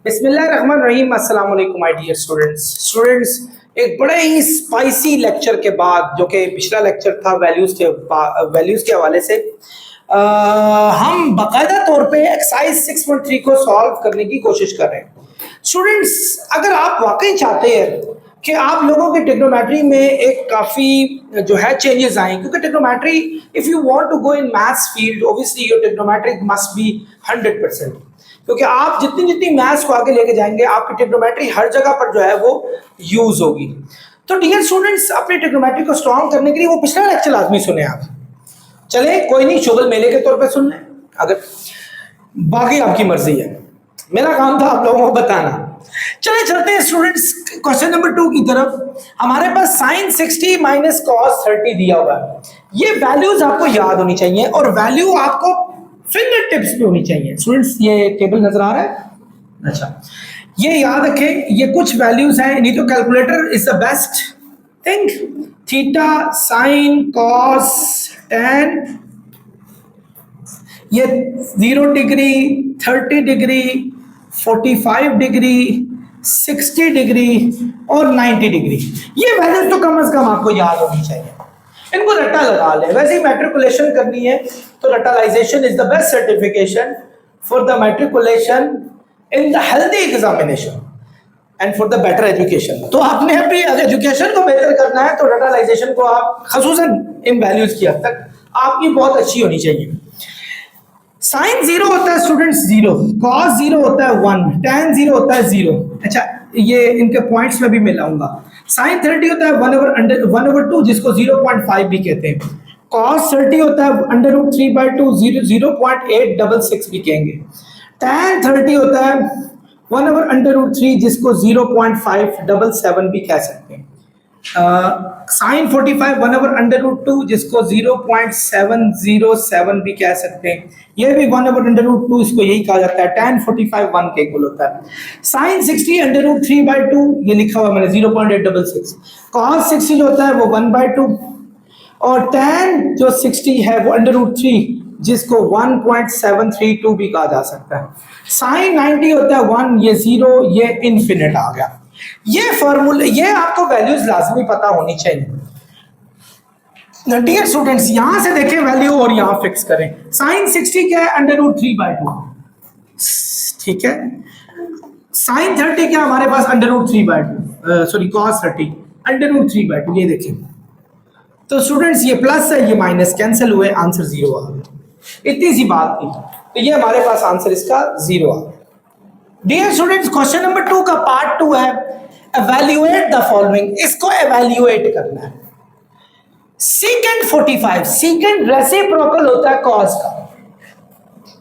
बिस्मिल्लाहिर्रहमानिर्रहीम। अस्सलाम वालेकुम माय डियर स्टूडेंट्स। एक बड़े ही स्पाइसी लेक्चर के बाद, जो कि पिछला लेक्चर था वैल्यूज के हवाले से, हम बाकायदा तौर पे एक्सरसाइज 6.3 को सॉल्व करने की कोशिश कर रहे हैं। स्टूडेंट्स, अगर आप वाकई चाहते हैं कि आप लोगों की ट्रिग्नोमेट्री में एक काफ़ी जो है चेंजेस आए, क्योंकि trigonometry, if you want to go in maths field, obviously your trigonometry must be 100%, क्योंकि आप जितनी जितनी मैथ्स को आगे लेके जाएंगे आपकी ट्रिग्नोमेट्री हर जगह पर जो है वो यूज होगी। तो डियर स्टूडेंट्स, अपनी ट्रिग्नोमेट्री को स्ट्रॉन्ग करने के लिए वो पिछला लेक्चर लाजमी सुने आप। चले, कोई नहीं, शुगल मेले के तौर पे सुन लें, अगर बाकी आपकी मर्जी है। मेरा काम था आप लोगों को बताना। चले चलते हैं स्टूडेंट्स क्वेश्चन नंबर 2 की तरफ। हमारे पास sin 60 माइनस cos 30 दिया हुआ है। ये वैल्यूज आपको याद होनी चाहिए और वैल्यू आपको फिंगर टिप्स पे होनी चाहिए। स्टूडेंट्स, ये टेबल नजर आ रहा है? अच्छा, ये याद रखें, ये कुछ वैल्यूज हैं, नहीं तो calculator is the best thing. Theta, sine, cos, tan, ये 0 डिग्री, 30 डिग्री, 45 डिग्री, 60 डिग्री और 90 डिग्री। ये वैल्यूज तो कम से कम आपको याद होनी चाहिए। इनको रट्टा लगा ले। वैसे ही मैट्रिकुलेशन करनी है तो रट्टालाइजेशन is the best certification for the matriculation in the healthy examination and for the better education. तो आपने अपनी एजुकेशन को बेहतर करना है तो रट्टालाइजेशन को आप खसूसन इन वैल्यूज की हद तक आपकी बहुत अच्छी होनी चाहिए। साइन 0 होता है स्टूडेंट्स 0, कॉस 0 होता है 1, tan 0 होता है 0। अच्छा, ये इनके पॉइंट्स में भी मैं लाऊंगा। साइन 30 होता है 1/2, जिसको 0.5 भी कहते हैं। कॉस 30 होता है √3/2, 0.866 भी कहेंगे। tan 30 होता है 1/√3, जिसको 0.577 भी कह सकते हैं। साइन 45 1/√2, जिसको 0.707 भी कह सकते हैं। ये भी 1/√2, इसको यही कहा जाता है। tan 45 1 के इक्वल होता है। साइन 60 √3/2, ये लिखा हुआ मैंने 0.866। cos 60 जो होता है वो 1/2 और tan जो 60 है वो √3, जिसको 1.732 भी कहा जा सकता है। साइन 90 होता है 1, ये 0, ये इन्फिनिट आ गया। ये फॉर्मूले, ये आपको वैल्यूज लाजमी पता होनी चाहिए। डियर स्टूडेंट्स, यहां से देखें वैल्यू और यहां फिक्स करें। साइन 60 क्या है? √3/2, ठीक है। साइन 30 क्या हमारे पास? √3/2, सॉरी cos 30 √3/2, ये देखें। तो स्टूडेंट्स, ये प्लस है, ये माइनस कैंसिल हुए, आंसर 0 आ गया। इतनी सी बात थी, तो ये हमारे पास आंसर इसका 0 आ गया। डियर स्टूडेंट्स, क्वेश्चन नंबर 2 का पार्ट 2 है, एवेल्युएट द फॉलोइंग। इसको एवेल्युएट करना है। सीकेंड 45, सीकेंड रेसिप्रोकल होता है कॉस का।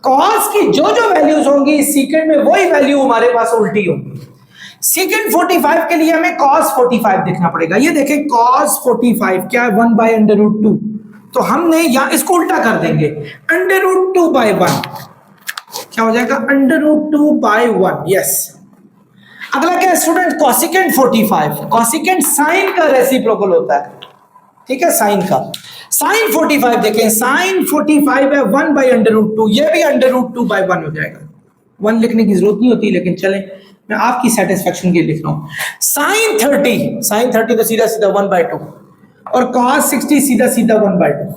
कॉस की जो जो वैल्यूज होंगी सीकेंड में, वही वैल्यू हमारे पास उल्टी होंगी। सीकेंड 45 के लिए हमें cos 45 देखना पड़ेगा। ये देखें, cos 45 क्या है? 1/√2। तो हमने यहां इसको उल्टा कर देंगे, √2/1 क्या हो जाएगा? √2/1। यस। अगला क्या है स्टूडेंट? कॉसिकेंड 45, कॉसिकेंड साइन का रेसिप्रोकल होता है, ठीक है, साइन का। साइन 45 देखें, साइन 45 है 1/√2, ये भी √2/1 हो जाएगा। 1 लिखने की जरूरत नहीं होती, लेकिन चलें, मैं आपकी सेटिस्फेक्शन के लिए लिख रहा हूं। साइन 30 तो सीधा सीधा 1/2 और cos 60 सीधा सीधा 1/2।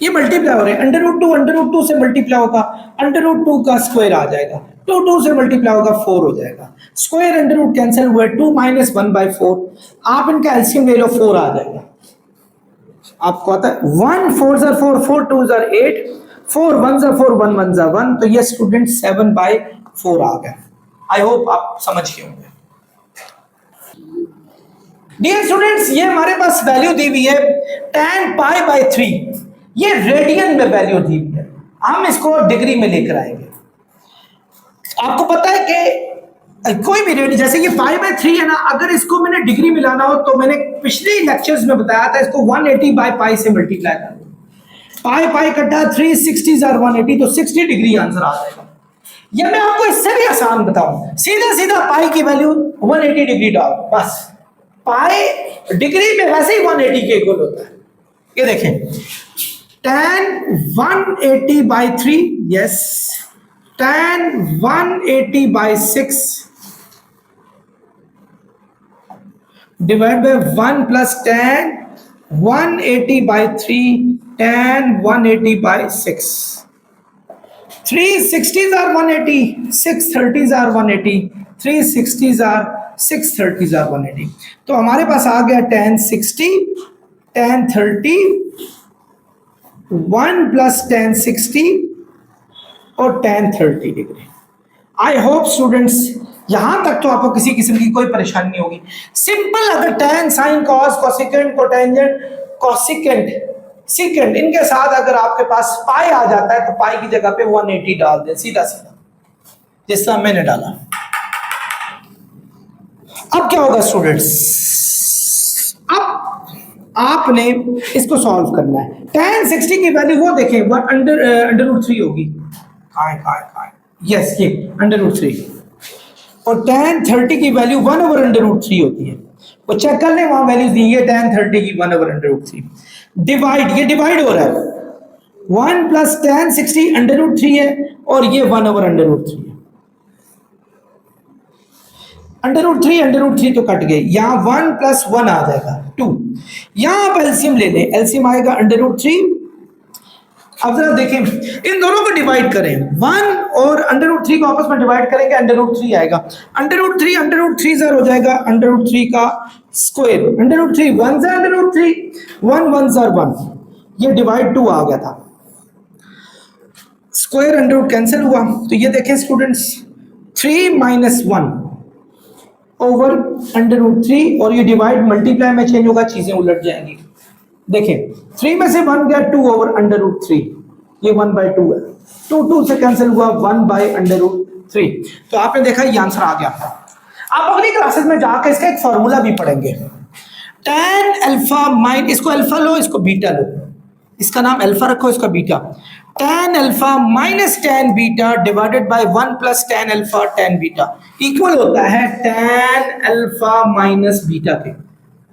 ये मल्टीप्लाई हो रहे हैं, √2 से मल्टीप्लाई होगा, √2 का स्क्वायर आ जाएगा, 2 से मल्टीप्लाई होगा 4 हो जाएगा। स्क्वायर अंडर कैंसिल हुआ, 2 - 1/4। आप इनका एलसीएम ले लो, 4 आ जाएगा। आपको आता है 1 4 * 4, 4 2 * 8, 4 1 * 4, 1 1 * 1। तो ये स्टूडेंट 7/4 आ गया। आई होप आप समझ गए होंगे। डियर स्टूडेंट्स, ये हमारे पास वैल्यू दी हुई है tan π/3, ये रेडियन में वैल्यू दी हुई है। हम इसको डिग्री में लेकर आएंगे। आपको पता है कि कोई भी रेडियन, जैसे ये π/3 है ना, अगर इसको मैंने डिग्री में लाना हो तो मैंने पिछले लेक्चर्स में बताया था, इसको 180/π से मल्टीप्लाई कर दो। π इकट्ठा 360 * 180, तो 60 डिग्री आंसर आ जाएगा। या मैं आपको इससे भी आसान बताऊं, सीधा सीधा पाई की वैल्यू 180 डिग्री डालो, बस। पाई डिग्री में वैसे ही 180 के इक्वल होता है। ये देखें, tan 180/3, yes, tan 180 by 6 divided by 1 plus tan 180 by 3 tan 180 by 6. 360s are 180, 630s are 180, 360s are 630s are 180. तो हमारे पास आ गया tan 60, tan 30, 1 plus tan 60 और tan 30 डिग्री. आई होप स्टूडेंट्स यहां तक तो आपको किसी किस्म की कोई परेशानी नहीं होगी. सिंपल अगर tan sin cos cosecant cotangent cosecant secant इनके साथ अगर आपके पास पाई आ जाता है तो पाई की जगह पे 180 डाल दें सीधा सीधा, जिस तरह मैंने डाला. अब क्या होगा स्टूडेंट्स, अब आपने इसको सॉल्व करना है. tan 60 की वैल्यू वो देखें अंडर√3 होगी. यस ये अंडर√3 और tan 30 की वैल्यू 1/√3 होती है. वो चेक कर लें, वहां वैल्यूज दी है tan 30 की 1/√3. डिवाइड, ये डिवाइड हो रहा है. 1 प्लस tan 60 अंडर√3 है और ये 1/√3 है. अंडर√3 तो कट गए, यहाँ 1 प्लस 1 आ जाएगा 2. यहाँ आप एलसीएम ले लें, एलसीएम आएगा अंडर√3. अब जरा देखें इन दोनों को डिवाइड करें, 1 और अंडर√3 को आपस में डिवाइड करेंगे, अंडर√3 आएगा. अंडर√3 सर हो जाएगा अंडर√3 का स्क्वायर. अंडर√3 1 से अंडर√3 1 1 सर 1, ये डिवाइड 2 आ गया था. स्क्वायर अंडर कैंसिल हुआ, तो ये देखें स्टूडेंट्स 3 - 1 ओवर अंडर√3 और ये डिवाइड मल्टीप्लाई में चेंज होगा, चीजें उलट जाएंगी. देखें 3 में से 1 गया 2 ओवर अंडर√3, ये 1/2 है. 2 से कैंसिल हुआ 1/√3. तो आपने देखा ये आंसर आ गया. आप अगली क्लासेस में जाकर इसका एक फॉर्मूला भी पढ़ेंगे. tan अल्फा माइन, इसको अल्फा लो इसको बीटा लो, इसका नाम अल्फा रखो इसका beta. tan alpha minus tan beta divided by 1 plus tan alpha tan beta equal होता है tan अल्फा माइनस बीटा के.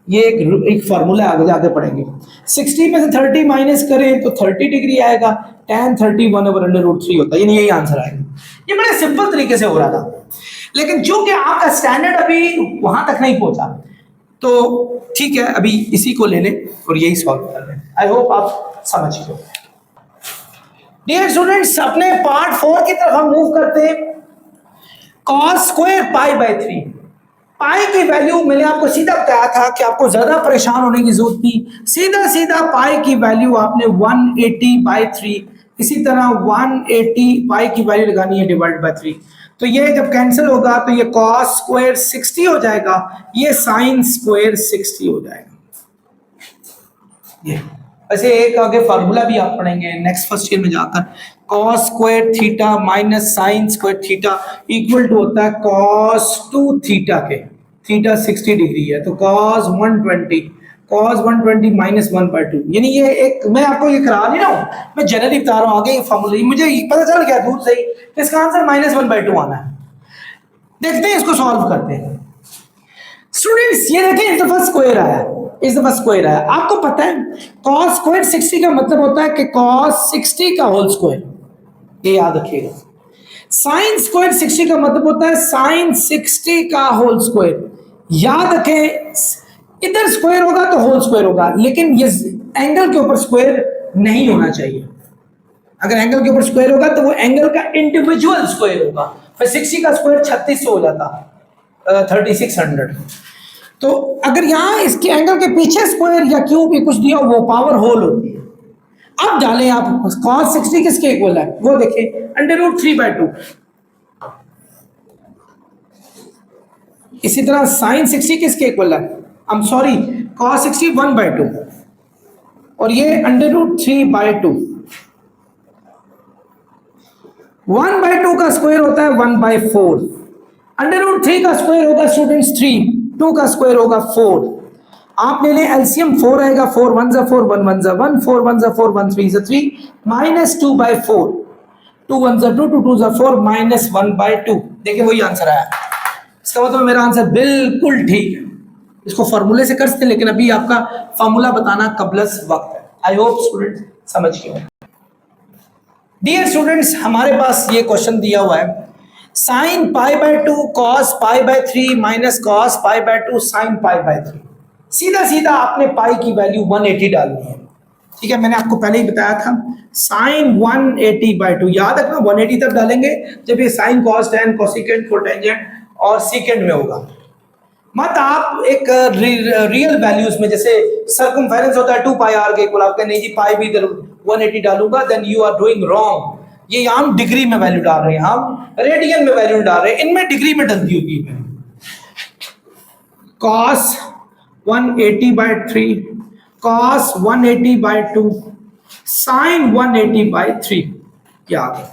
ये एक फॉर्मूला आगे जाके पढ़ेंगे. 60 में से 30 माइनस करें तो 30 डिग्री आएगा. tan 30 1/√3 होता है, यानी यही आंसर आएगा. ये बड़े सिंपल तरीके से हो रहा था, लेकिन चूंकि आपका स्टैंडर्ड अभी वहां तक नहीं पहुंचा तो ठीक है, अभी इसी को ले लें और यही सॉल्व कर लें. आई होप आप समझ गए. डियर स्टूडेंट्स, अपने पार्ट 4 की तरफ हम मूव करते हैं. cos square π/3. पाई की वैल्यू मैंने आपको सीधा बताया था कि आपको ज्यादा परेशान होने की जरूरत नहीं. सीधा सीधा पाई की वैल्यू आपने 180/3, इसी तरह 180 पाई की वैल्यू लगानी है डिवाइड बाय 3. तो ये जब कैंसिल होगा तो ये cos स्क्वायर 60 हो जाएगा, ये sin स्क्वायर 60 हो जाएगा. ये ऐसे एक आगे फार्मूला भी आप पढ़ेंगे नेक्स्ट फर्स्ट ईयर में जाकर. cos square theta minus sin square theta equal to होता है cos 2 थीटा के. थीटा 60 डिग्री है तो cos 120 माइनस 1/2. यानी ये एक मैं आपको ये करा नहीं रहा हूँ, मैं जनरली बता रहा हूँ. आगे ये फार्मूला मुझे पता चल गया दूर से ही, इसका आंसर -1/2 आना है. देखते हैं इसको सॉल्व करते हैं. स्टूडेंट्स ये देखें इस दफा स्क्वायर आया, इस दफा स्क्वायर आया. आपको पता है cos स्क्वायर 60 का मतलब होता है कि cos 60 का होल स्क्वायर, ये याद रखिएगा. sin स्क्वायर 60 का मतलब होता है sin 60 का होल स्क्वायर. याद रखें इधर स्क्वायर होगा तो होल स्क्वायर होगा, लेकिन ये एंगल के ऊपर स्क्वायर नहीं होना चाहिए. अगर एंगल के ऊपर स्क्वायर होगा तो वो एंगल का इंडिविजुअल स्क्वायर होगा. फिर 60 का स्क्वायर 3600 हो जाता, 3600. तो अगर यहाँ इसके एंगल के पीछे स्क्वायर या क्यूब कुछ दिया वो पावर होल होती है. अब डालें आप cos 60 किसके इक्वल है वो देखिए अंडर√3/2. इसी तरह sin 60 किसके इक्वल है, आई एम सॉरी cos 60 1/2 और ये अंडर√3/2. 1/2 का स्क्वायर होता है 1/4. अंडर√3 का स्क्वायर होगा स्टूडेंट्स 3, 2 का स्क्वायर होगा 4. आप ले लें एलसीएम 4 आएगा, 4 1 जा 4 1 1 जा 1 4 1 जा 4 1 3 जा 3 -2/4. 2 1 जा 2 2 2 जा 4 -1/2. देखिए वही आंसर आया. इसका मतलब मेरा आंसर बिल्कुल ठीक है. इसको फॉर्मूले से कर सकते हैं, लेकिन अभी आपका फॉर्मूला बताना कबलस वक्त है. आई होप स्टूडेंट समझ गए. डियर स्टूडेंट्स, हमारे पास ये क्वेश्चन दिया हुआ है, sine pi by 2 cos pi by 3 minus cos pi by 2 sine pi by 3। सीधा सीधा आपने पाई की वैल्यू 180 डालनी है। ठीक है, मैंने आपको पहले ही बताया था साइन 180 बाय 2, याद रखना 180 तब डालेंगे जब ये sine cos tan cosecant cotangent और सीकेंट में होगा। मत आप एक रियल वैल्यूज में, जैसे सर्कमफेरेंस होता है 2 पाई आर के इक्वल, आप कहें नहीं जी पाई भी इधर 180 डालूंगा, then you are doing wrong. ये हम डिग्री में वैल्यू डाल रहे हैं, हम रेडियन में वैल्यू डाल रहे हैं, इनमें डिग्री में डलती होगी। Cos 180 by 3 cos 180 by 2 sine 180 by 3 क्या आ गया।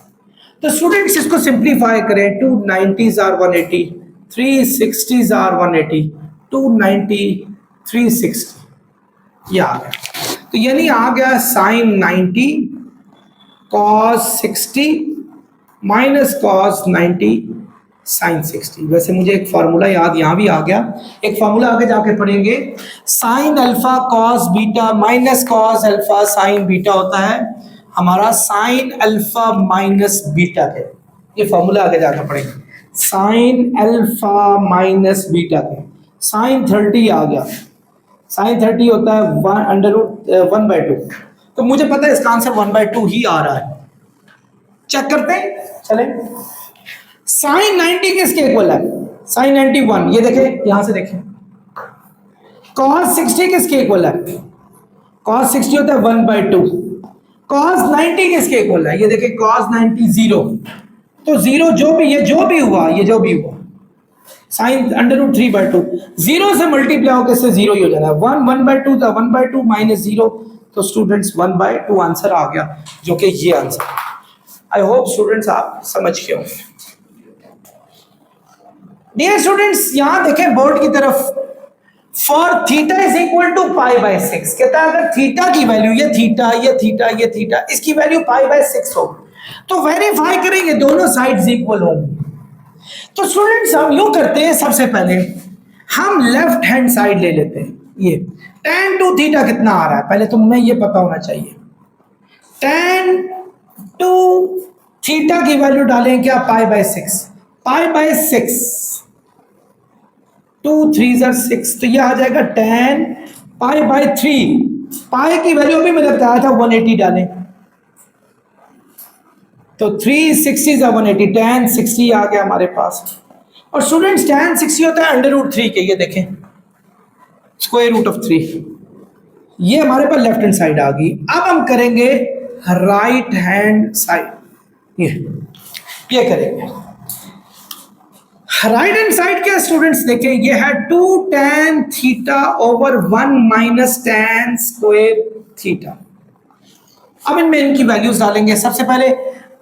तो स्टूडेंट्स इसको सिंप्लीफाई करें, 290s आर 180, 360s आर 180, 290 360 ये आ गया। तो यानी आ गया sine 90 cos 60 minus cos 90 sine 60। वैसे मुझे एक फार्मूला याद यहाँ भी आ गया, एक फार्मूला आगे जाके पढ़ेंगे, sine alpha cos beta minus cos alpha sign beta होता है हमारा साइन अल्फा माइनस बीटा के। ये फार्मूला आगे जाकर पढ़ेंगे, साइन अल्फा माइनस बीटा के। साइन 30 आ गया, साइन 30 होता है अंडर रूट 1/2। तो मुझे पता है इसका आंसर 1/2 ही आ रहा है। चेक करते हैं, चले। साइन 90 किसके इक्वल है? साइन 91, ये देखें, यहां से देखें। कॉस 60 किसके इक्वल है? कॉस 60 होता है 1/2। कॉस 90 किसके इक्वल है? ये देखें, कॉस 90 0। तो जीरो जो भी, ये जो भी हुआ, ये जो भी हुआ, साइन अंडर रूट 3/2 जीरो से मल्टीप्लाई होकर इससे जीरो ही हो जाना है। 1/2 था, 1/2 माइनस 0, तो स्टूडेंट्स 1/2 आंसर आ गया, जो कि ये आंसर। आई होप स्टूडेंट्स आप समझ गए होंगे। डियर स्टूडेंट्स, यहां देखें बोर्ड की तरफ, for theta is equal to π/6। कहता है अगर थीटा की वैल्यू, ये थीटा ये थीटा ये थीटा, इसकी वैल्यू π/6 हो तो वेरीफाई करेंगे दोनों साइड्स इक्वल होंगी। तो स्टूडेंट्स हम यूं करते हैं, सबसे पहले हम लेफ्ट हैंड साइड ले लेते हैं। ये tan टू थीटा कितना आ रहा है, पहले तुम्हें ये पता होना चाहिए। tan टू थीटा की वैल्यू डालें क्या? π/6। π/6 2 3 6, तो ये आ जाएगा tan π/3। पाई की वैल्यू भी मैंने बताया था 180 डालें, तो 360 से 180, tan 60 आ गया हमारे पास। और स्टूडेंट्स tan 60 होता है अंडर रूट 3 के, ये देखें स्क्वायर रूट ऑफ 3। ये हमारे पास लेफ्ट हैंड साइड आ गई। अब हम करेंगे राइट हैंड साइड, ये करेंगे राइट हैंड साइड क्या स्टूडेंट्स देखें, ये है 2 tan theta over 1 minus tan square theta. अब इनमें इनकी वैल्यूज डालेंगे। सबसे पहले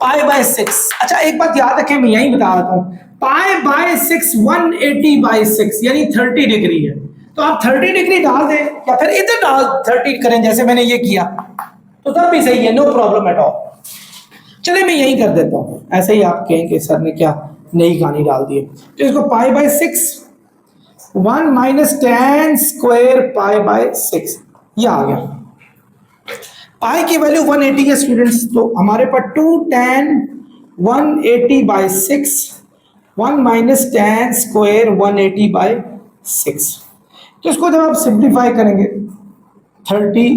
π/6। अच्छा एक बात याद रखें, मैं यही बता रहा हूं, π/6 180/6 यानी 30 डिग्री है। तो आप 30 डिग्री डाल दें या फिर इधर डाल 30 करें, जैसे मैंने ये किया, तो तब भी सही है, नो प्रॉब्लम एट ऑल। चलिए मैं यही कर देता हूं, ऐसे ही आप कहेंगे सर ने क्या नई कहानी डाल दी है। तो इसको π/6 1 माइनस tan स्क्वायर π/6 ये आ गया। पाई की वैल्यू 180 है स्टूडेंट्स, तो हमारे पास 2 tan 180/6 1 माइनस tan स्क्वायर 180/6। तो इसको जब आप सिंप्लीफाई करेंगे 30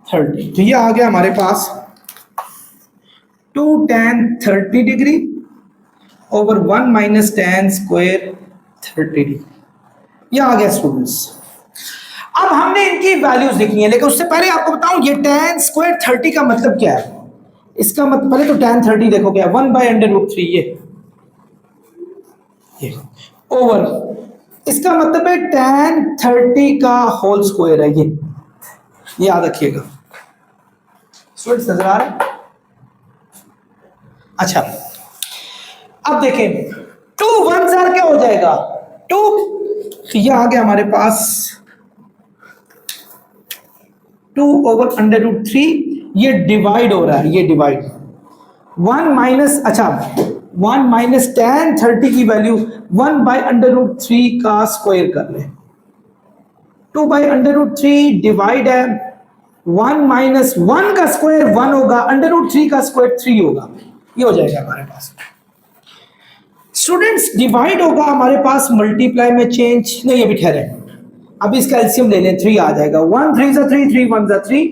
तो ये आ गया हमारे पास 2 tan 30 degree over 1 minus tan square 30 degree, ये आ गया स्टूडेंट्स। अब हमने इनकी वैल्यूज लिखनी है, लेकिन उससे पहले आपको बताऊं ये tan स्क्वायर 30 का मतलब क्या है। इसका मतलब पहले तो tan 30 देखो क्या, 1/√3 ये ओवर, इसका मतलब है tan 30 का होल स्क्वायर है, ये याद रखिएगा स्टूडेंट्स, नजर आ रहा है। अच्छा अब देखें 2 1 क्या हो जाएगा 2, तो ये आ गया हमारे पास 2 ओवर √3, ये डिवाइड हो रहा है, ये डिवाइड 1 माइनस, अच्छा 1 माइनस tan 30 की वैल्यू 1/√3 का स्क्वायर कर ले, 2/√3 डिवाइड है 1 माइनस 1 का स्क्वायर 1 होगा, अंडर रूट 3 का स्क्वायर 3 होगा, ये हो जाएगा हमारे पास। स्टूडेंट्स डिवाइड होगा हमारे पास मल्टीप्लाई में चेंज नहीं, अभी ठहरे, अभी इसका एलसीएम ले लें, 3 आ जाएगा। 1 3 जा 3, 3 1 जा 3,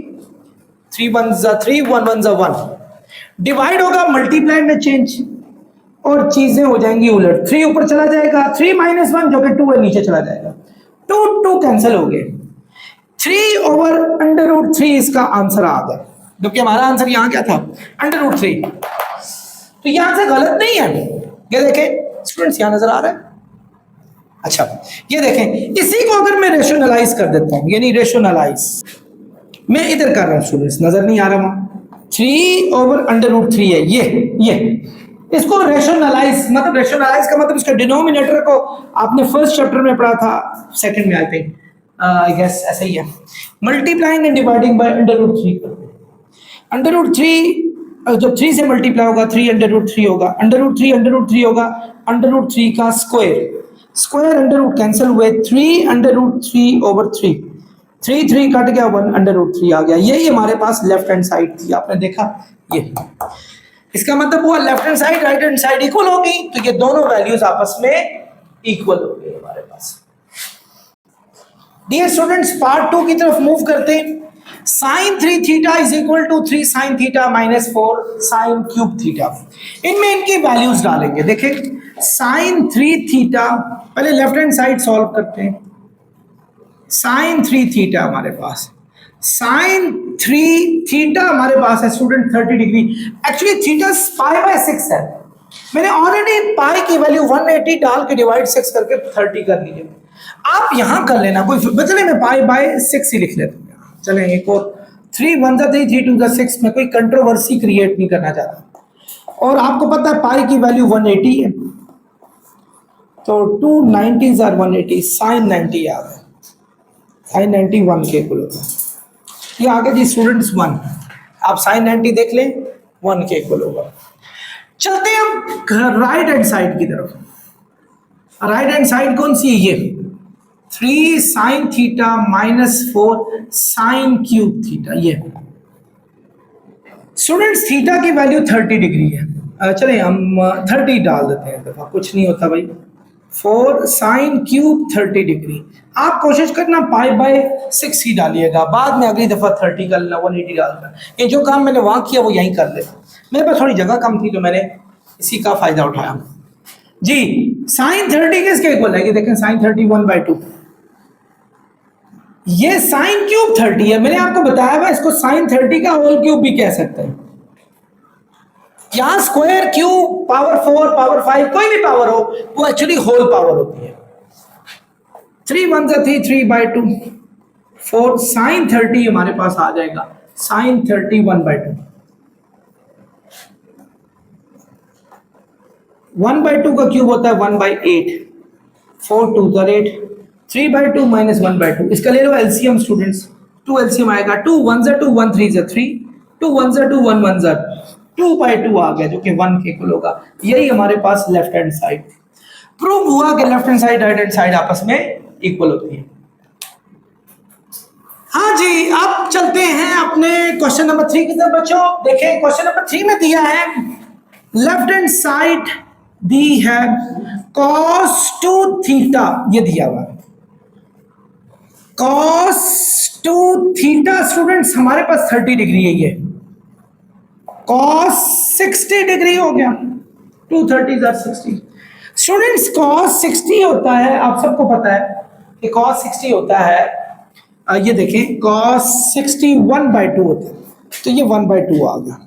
3 1 जा 3, 1 1 जा 1। डिवाइड होगा मल्टीप्लाई में चेंज और चीजें हो जाएंगी उलट, 3 ऊपर चला जाएगा, 3 माइनस 1 जो कि 2 है नीचे चला जाएगा, 2 2 कैंसिल हो गए, 3 ओवर अंडर रूट 3 इसका आंसर आ गया, जबकि हमारा आंसर यहां क्या था, अंडर रूट 3। तो यहां से गलत नहीं है, ये देखें स्टूडेंट्स यहां नजर आ रहा है। अच्छा ये देखें, इसी को अगर मैं रेशनलाइज कर देता हूं, यानी रेशनलाइज मैं इधर कर रहा हूं स्टूडेंट्स, नजर नहीं आ रहा वहां, 3 ओवर अंडर रूट 3 है ये इसको रेशनलाइज, मतलब रेशनलाइज का मतलब इसका डिनोमिनेटर को आपने फर्स्ट चैप्टर में पढ़ा था, सेकंड में आई थिंक, आई गेस ऐसा ही है, multiplying and dividing by under root 3। Under root 3 जब 3 से मल्टीप्लाई होगा 3 अंडर रूट 3 होगा, अंडर रूट 3 होगा, अंडर रूट 3 का स्क्वायर अंडर रूट कैंसिल हुए, 3 अंडर रूट 3 ओवर 3, 3 3 कट गया, 1 अंडर रूट 3 आ गया। यही हमारे पास लेफ्ट हैंड साइड थी, आपने देखा ये, इसका मतलब हुआ left hand side right hand side equal होगी, तो ये दोनों वैल्यूज आपस में इक्वल हो गई हमारे पास। डियर स्टूडेंट्स पार्ट 2 की तरफ मूव करते हैं। Sine 3 theta is equal to 3 sine theta minus 4 sine cube theta, इनमें इनकी वैल्यूज डालेंगे। देखें साइन 3 थीटा, पहले लेफ्ट हैंड साइड सॉल्व करते हैं। साइन 3 थीटा हमारे पास, साइन 3 थीटा हमारे पास है स्टूडेंट 30 डिग्री, एक्चुअली थीटा π/6 है, मैंने ऑलरेडी पाई की वैल्यू 180 डाल के डिवाइड 6 करके 30 कर लीजिए। आप यहां कर लेना, कोई बचले में π/6 ही लिख लेते हैं। चलें एक और, 3 1 जा 3, 3 2 जा 6 में कोई कंट्रोवर्सी क्रिएट नहीं करना चाहता, और आपको पता है पाई की वैल्यू 180 है, तो 2 90s आर 180, साइन 90 आ गया, साइन 90 1 के इक्वल होगा, ये आ गया जी स्टूडेंट्स 1, आप साइन 90 देख लें 1 के इक्वल होगा। चलते हैं हम राइट हैंड साइड की तरफ। राइट हैंड साइड कौन सी है, ये 3 sine theta minus 4 sine cube theta. ये स्टूडेंट्स थीटा की वैल्यू 30 डिग्री है, चलें हम 30 डाल देते हैं, दफा कुछ नहीं होता भाई, 4 साइन क्यूब 30 डिग्री। आप कोशिश करना π/6 ही डालिएगा, बाद में अगली दफा 30 कर लेना, 180 डालना, ये जो काम मैंने वहां किया वो यहीं कर लेना, मेरे पास थोड़ी जगह कम थी तो मैंने इसी का फायदा उठाया जी। साइन 30 किसके इक्वल है, ये देखें साइन 30 1/2, ये साइन क्यूब 30 है, मैंने आपको बताया हुआ इसको साइन 30 का होल क्यूब भी कह सकते हैं। यहां स्क्वायर क्यूब पावर 4 पावर 5 कोई भी पावर हो वो एक्चुअली होल पावर होती है। 3 1 जा 3, 3/2, 4 साइन 30 हमारे पास आ जाएगा, साइन 30 1/2, 1/2 का क्यूब होता है 1/8, 4 2 जा 8, 3/2 माइनस 1/2, इसका ले लो एलसीएम स्टूडेंट्स, 2 एलसीएम आएगा, 2 1 जा 2, 1 3 जा 3, 2 1 जा 2, 1 1 जा 2/2 आ गया, जो कि 1 के इक्वल होगा। यही हमारे पास लेफ्ट हैंड साइड प्रूव हुआ कि left hand side right hand side आपस में इक्वल होती है। हाँ जी, अब चलते हैं अपने क्वेश्चन नंबर 3 की तरफ बच्चों। देखें क्वेश्चन नंबर 3 में दिया है लेफ्ट हैंड साइड दी है cos 2 थीटा, ये दिया हुआ है cos 2 थीटा स्टूडेंट्स हमारे पास 30 डिग्री है, ये cos 60 डिग्री हो गया, 2 30 are 60 स्टूडेंट्स। cos 60 होता है, आप सबको पता है कि cos 60 होता है, ये देखें cos 60 1/2 होता है, तो ये 1/2 आ गया।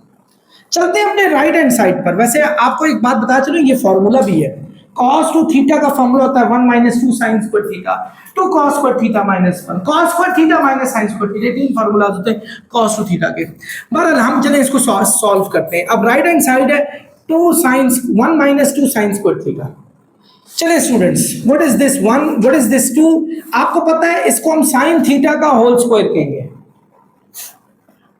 चलते हैं अपने राइट हैंड साइड पर। वैसे आपको एक बात बता चलूं, ये फॉर्मूला भी है, cos 2 थीटा का फॉर्मूला होता है 1 - 2 sin square theta, 2 cos square theta minus 1 cos square theta minus sin square theta, 3 formula होते हैं cos 2 थीटा के। बहरहाल हम चलें इसको सॉल्व करते हैं। अब राइट हैंड साइड है 2 sin 1 - 2 sin स्क्वायर थीटा। चलिए students, what is this 1, what is this 2, आपको पता है इसको हम sin थीटा का होल स्क्वायर कहेंगे।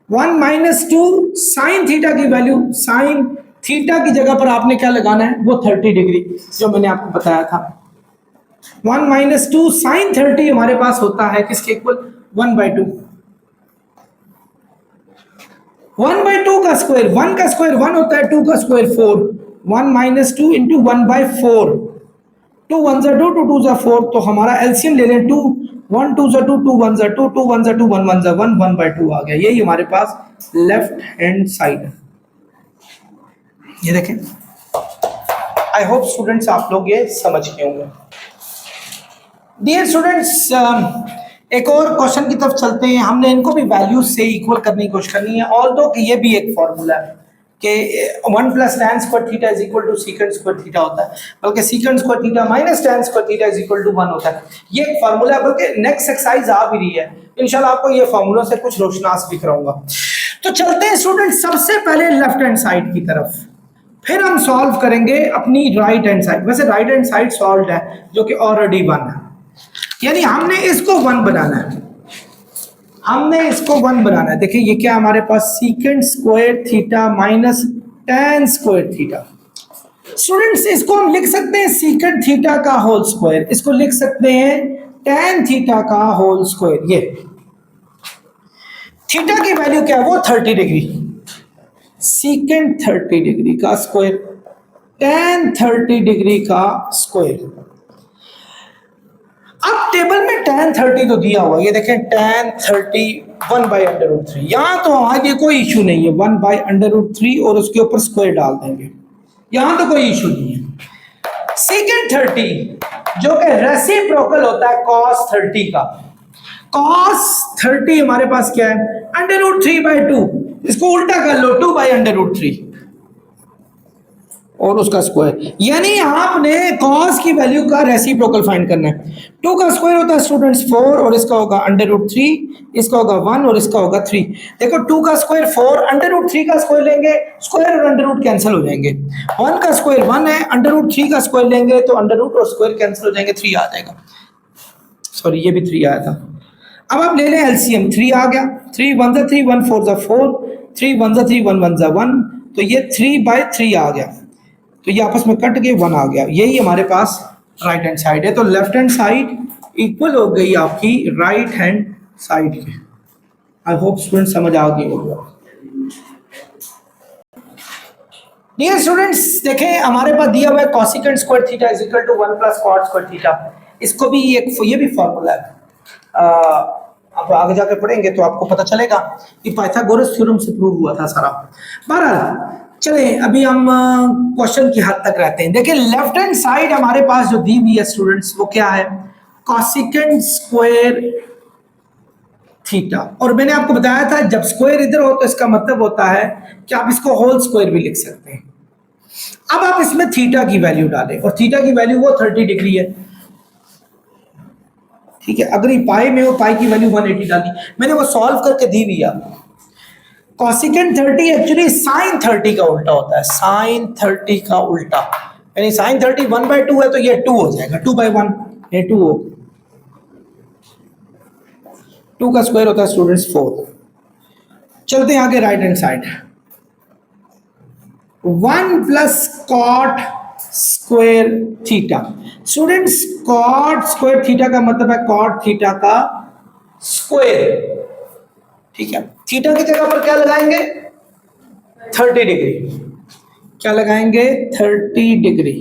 1 - 2 sin थीटा की वैल्यू, sin थीटा की जगह पर आपने क्या लगाना है, वो 30 डिग्री जो मैंने आपको बताया था। 1 - 2 sin 30 हमारे पास होता है किसके इक्वल, 1/2। 1/2 का स्क्वायर, 1 का स्क्वायर 1 होता है, 2 का स्क्वायर 4, 1 - 2 इंटू 1/4, 2 1 जा 2, 2 2 जा 4, तो हमारा एलसीएम ले लें 2, 1 2 जा 2, 2 1 जा 2, 2 1 जा 2, 1 1 जा 1, 1/2 आ गया। यही हमारे पास लेफ्ट हैंड साइड है। ये देखें, आई होप स्टूडेंट्स आप लोग ये समझ गए होंगे। डियर स्टूडेंट्स, एक और क्वेश्चन की तरफ चलते हैं। हमने इनको भी वैल्यूज से इक्वल करने की कोशिश करनी है, ऑल्दो कि ये भी एक फॉर्मूला है कि 1 + tan square theta is equal to secant square theta होता है, बल्कि secant square theta minus tan square theta is equal to 1 होता है। ये एक फार्मूला है, बल्कि नेक्स्ट एक्सरसाइज आ भी रही है, इंशाल्लाह आपको ये फार्मूला से कुछ रोशनास भी कराऊंगा। तो चलते हैं स्टूडेंट सबसे पहले लेफ्ट हैंड साइड की तरफ, फिर हम सॉल्व करेंगे अपनी राइट हैंड साइड। वैसे राइट हैंड साइड सॉल्व है, जो कि ऑलरेडी 1 है, यानी हमने इसको 1 बनाना है, हमने इसको 1 बनाना है। देखिए ये क्या हमारे पास, secant square theta minus tan square theta. Students इसको हम लिख सकते हैं सीकेंट थीटा का होल स्क्वायर, इसको लिख सकते हैं tan थीटा का होल स्क्वायर। ये थीटा की वैल्यू क्या है, वो 30 डिग्री, सीकेंट 30 डिग्री का स्क्वायर, tan 30 डिग्री का स्क्वायर। अब टेबल में tan 30 तो दिया हुआ है, ये देखें tan 30 1/√3, यहां तो आगे कोई इशू नहीं है, 1/√3 और उसके ऊपर स्क्वायर डाल देंगे, यहां तो कोई इशू नहीं है। सेकेंड 30 जो कि रेसिप्रोकल होता है cos 30 का, cos 30 हमारे पास क्या है, √3/2, इसको उल्टा कर लो, 2/√3 और उसका स्क्वायर, यानी आपने cos की वैल्यू का रेसिप्रोकल फाइंड करना है। 2 का स्क्वायर होता है स्टूडेंट्स 4 और इसका होगा √3, इसका होगा 1 और इसका होगा 3। देखो 2 का स्क्वायर 4, √3 का स्क्वायर लेंगे, स्क्वायर और अंडर कैंसिल हो जाएंगे। 1 का स्क्वायर 1 है, √3 का स्क्वायर लेंगे तो अंडर और स्क्वायर कैंसिल हो जाएंगे, 3 आ जाएगा। सॉरी ये भी 3 आया था। अब आप ले लें एलसीएम, 3 आ गया, 3 1 जा 3, 1 4 जा 4, 3 1 जा 3, 1 1 जा 1, तो ये 3/3 आ गया, तो ये आपस में कट के 1 आ गया। यही हमारे पास राइट हैंड साइड है। तो लेफ्ट हैंड साइड इक्वल हो गई आपकी राइट हैंड साइड के। आई होप स्टूडेंट समझ आ गई होगा। डियर स्टूडेंट्स देखें, हमारे पास दिया हुआ है cosecant square theta is equal to 1 + cot square theta. इसको भी ये भी फॉर्मूला है, आप आगे जाकर पढ़ेंगे तो आपको पता चलेगा कि पाइथागोरस थ्योरम से प्रूव हुआ था सारा। बहरहाल चले अभी हम क्वेश्चन की हद तक रहते हैं। देखिए लेफ्ट हैंड साइड हमारे पास जो दी हुई है स्टूडेंट्स, वो क्या है, कोसेकेंट स्क्वायर थीटा। और मैंने आपको बताया था जब स्क्वायर इधर हो तो इसका मतलब होता है कि आप इसको होल स्क्वायर भी लिख सकते हैं। अब आप इसमें थीटा की वैल्यू डालें, और थीटा की वैल्यू वो 30 डिग्री है, ठीक है। अगर ये पाई में हो, पाई की वैल्यू 180 डाली, मैंने वो सॉल्व करके दी हुई है। कोसेकेंट 30 एक्चुअली साइन 30 का उल्टा होता है, साइन 30 का उल्टा, यानी साइन 30 1/2 है तो ये 2 हो जाएगा, 2/1, ये 2 हो, 2 का स्क्वायर होता है स्टूडेंट्स 4। चलते हैं आगे right hand side, 1 + cot square theta. Students cot square theta का मतलब है cot थीटा का स्क्वायर, ठीक है। थीटा की जगह पर क्या लगाएंगे, 30 डिग्री, क्या लगाएंगे, 30 डिग्री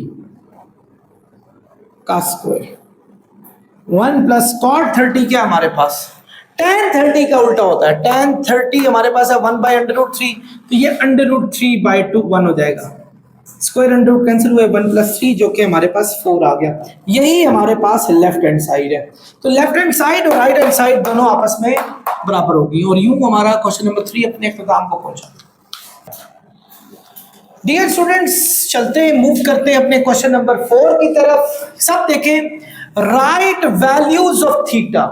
का स्क्वायर। 1 + cot 30 क्या हमारे पास, tan 30 का उल्टा होता है, tan 30 हमारे पास है 1/√3, तो ये √3/2 1 हो जाएगा, स्क्वायर अंडर कैंसिल हुए, 1 + 3 जो कि हमारे पास 4 आ गया। यही हमारे पास लेफ्ट हैंड साइड है। तो लेफ्ट हैंड साइड और राइट हैंड साइड दोनों आपस में बराबर होगी, और यूं हमारा क्वेश्चन नंबर 3 अपने इख्तिताम को पहुंचा। डियर स्टूडेंट्स चलते हैं, मूव करते हैं अपने क्वेश्चन नंबर 4 की तरफ। सब देखें, right values of theta,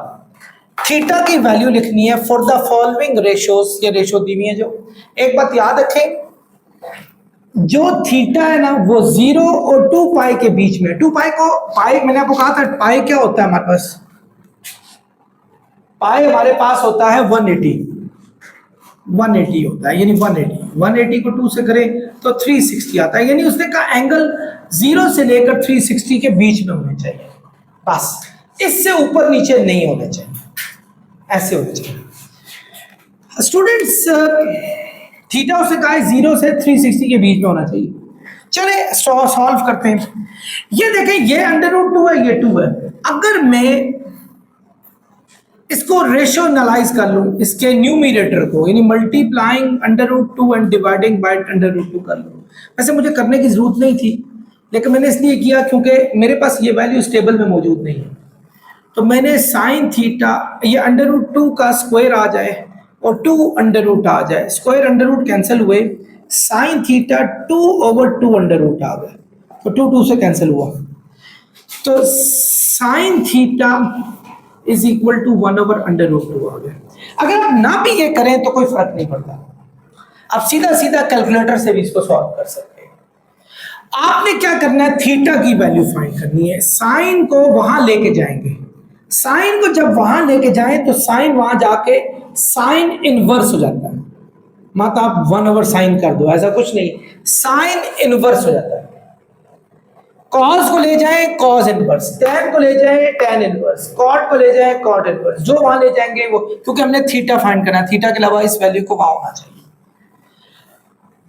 theta की वैल्यू लिखनी है फॉर द फॉलोइंग रेशियोज। ये रेशियो दी हुई है, जो एक बात याद रखें, जो थीटा है ना वो 0 और 2 पाई के बीच में, 2 पाई को, पाई मैंने आपको कहा था, पाई क्या होता है हमारे पास, पाई हमारे पास होता है 180 होता है, यानी 180 को 2 से करें तो 360 आता है, यानी उसने कहा एंगल 0 से लेकर 360 के बीच में होने चाहिए, बस इससे ऊपर नीचे नहीं होने चाहिए, ऐसे होने चाहिए। स्टूडेंट्स थीटा उससे कहा है 0 से 360 के बीच में होना चाहिए। चले सॉल्व करते हैं। ये देखें, ये √2 है, ये 2 है। अगर मैं इसको रेशनलाइज कर लूं, इसके न्यूमरेटर को, यानी मल्टीप्लाइंग √2 एंड डिवाइडिंग बाय √2 कर लूं। वैसे मुझे करने की जरूरत नहीं थी, लेकिन मैंने इसलिए किया क्योंकि मेरे पास ये वैल्यू इस टेबल में मौजूद नहीं है। तो मैंने साइन थीटा, ये √2 का स्क्वायर आ जाए और 2 √ आ जाए, स्क्वायर √ कैंसिल हुए, साइन थीटा 2/2 आ गया, तो 2 से कैंसिल हुआ, तो sine theta is equal to 1/√2 आ गया। अगर आप ना भी ये करें तो कोई फर्क नहीं पड़ता, आप सीधा सीधा कैलकुलेटर से भी इसको सॉल्व कर सकते हैं। आपने क्या करना है, थीटा की वैल्यू फाइंड करनी है। साइन को वहां लेके जाएंगे, साइन को जब वहां लेके जाएं तो साइन वहां जाके साइन इनवर्स हो जाता है। मत आप 1/sin कर दो, ऐसा कुछ नहीं, साइन इनवर्स हो जाता है। कॉस को ले जाए कॉस इनवर्स, टैन को ले जाए टैन इनवर्स, कॉट को ले जाए कॉट इनवर्स, जो वहां ले जाएंगे वो, क्योंकि हमने थीटा फाइंड करना है, थीटा के अलावा इस वैल्यू को वहां होना चाहिए।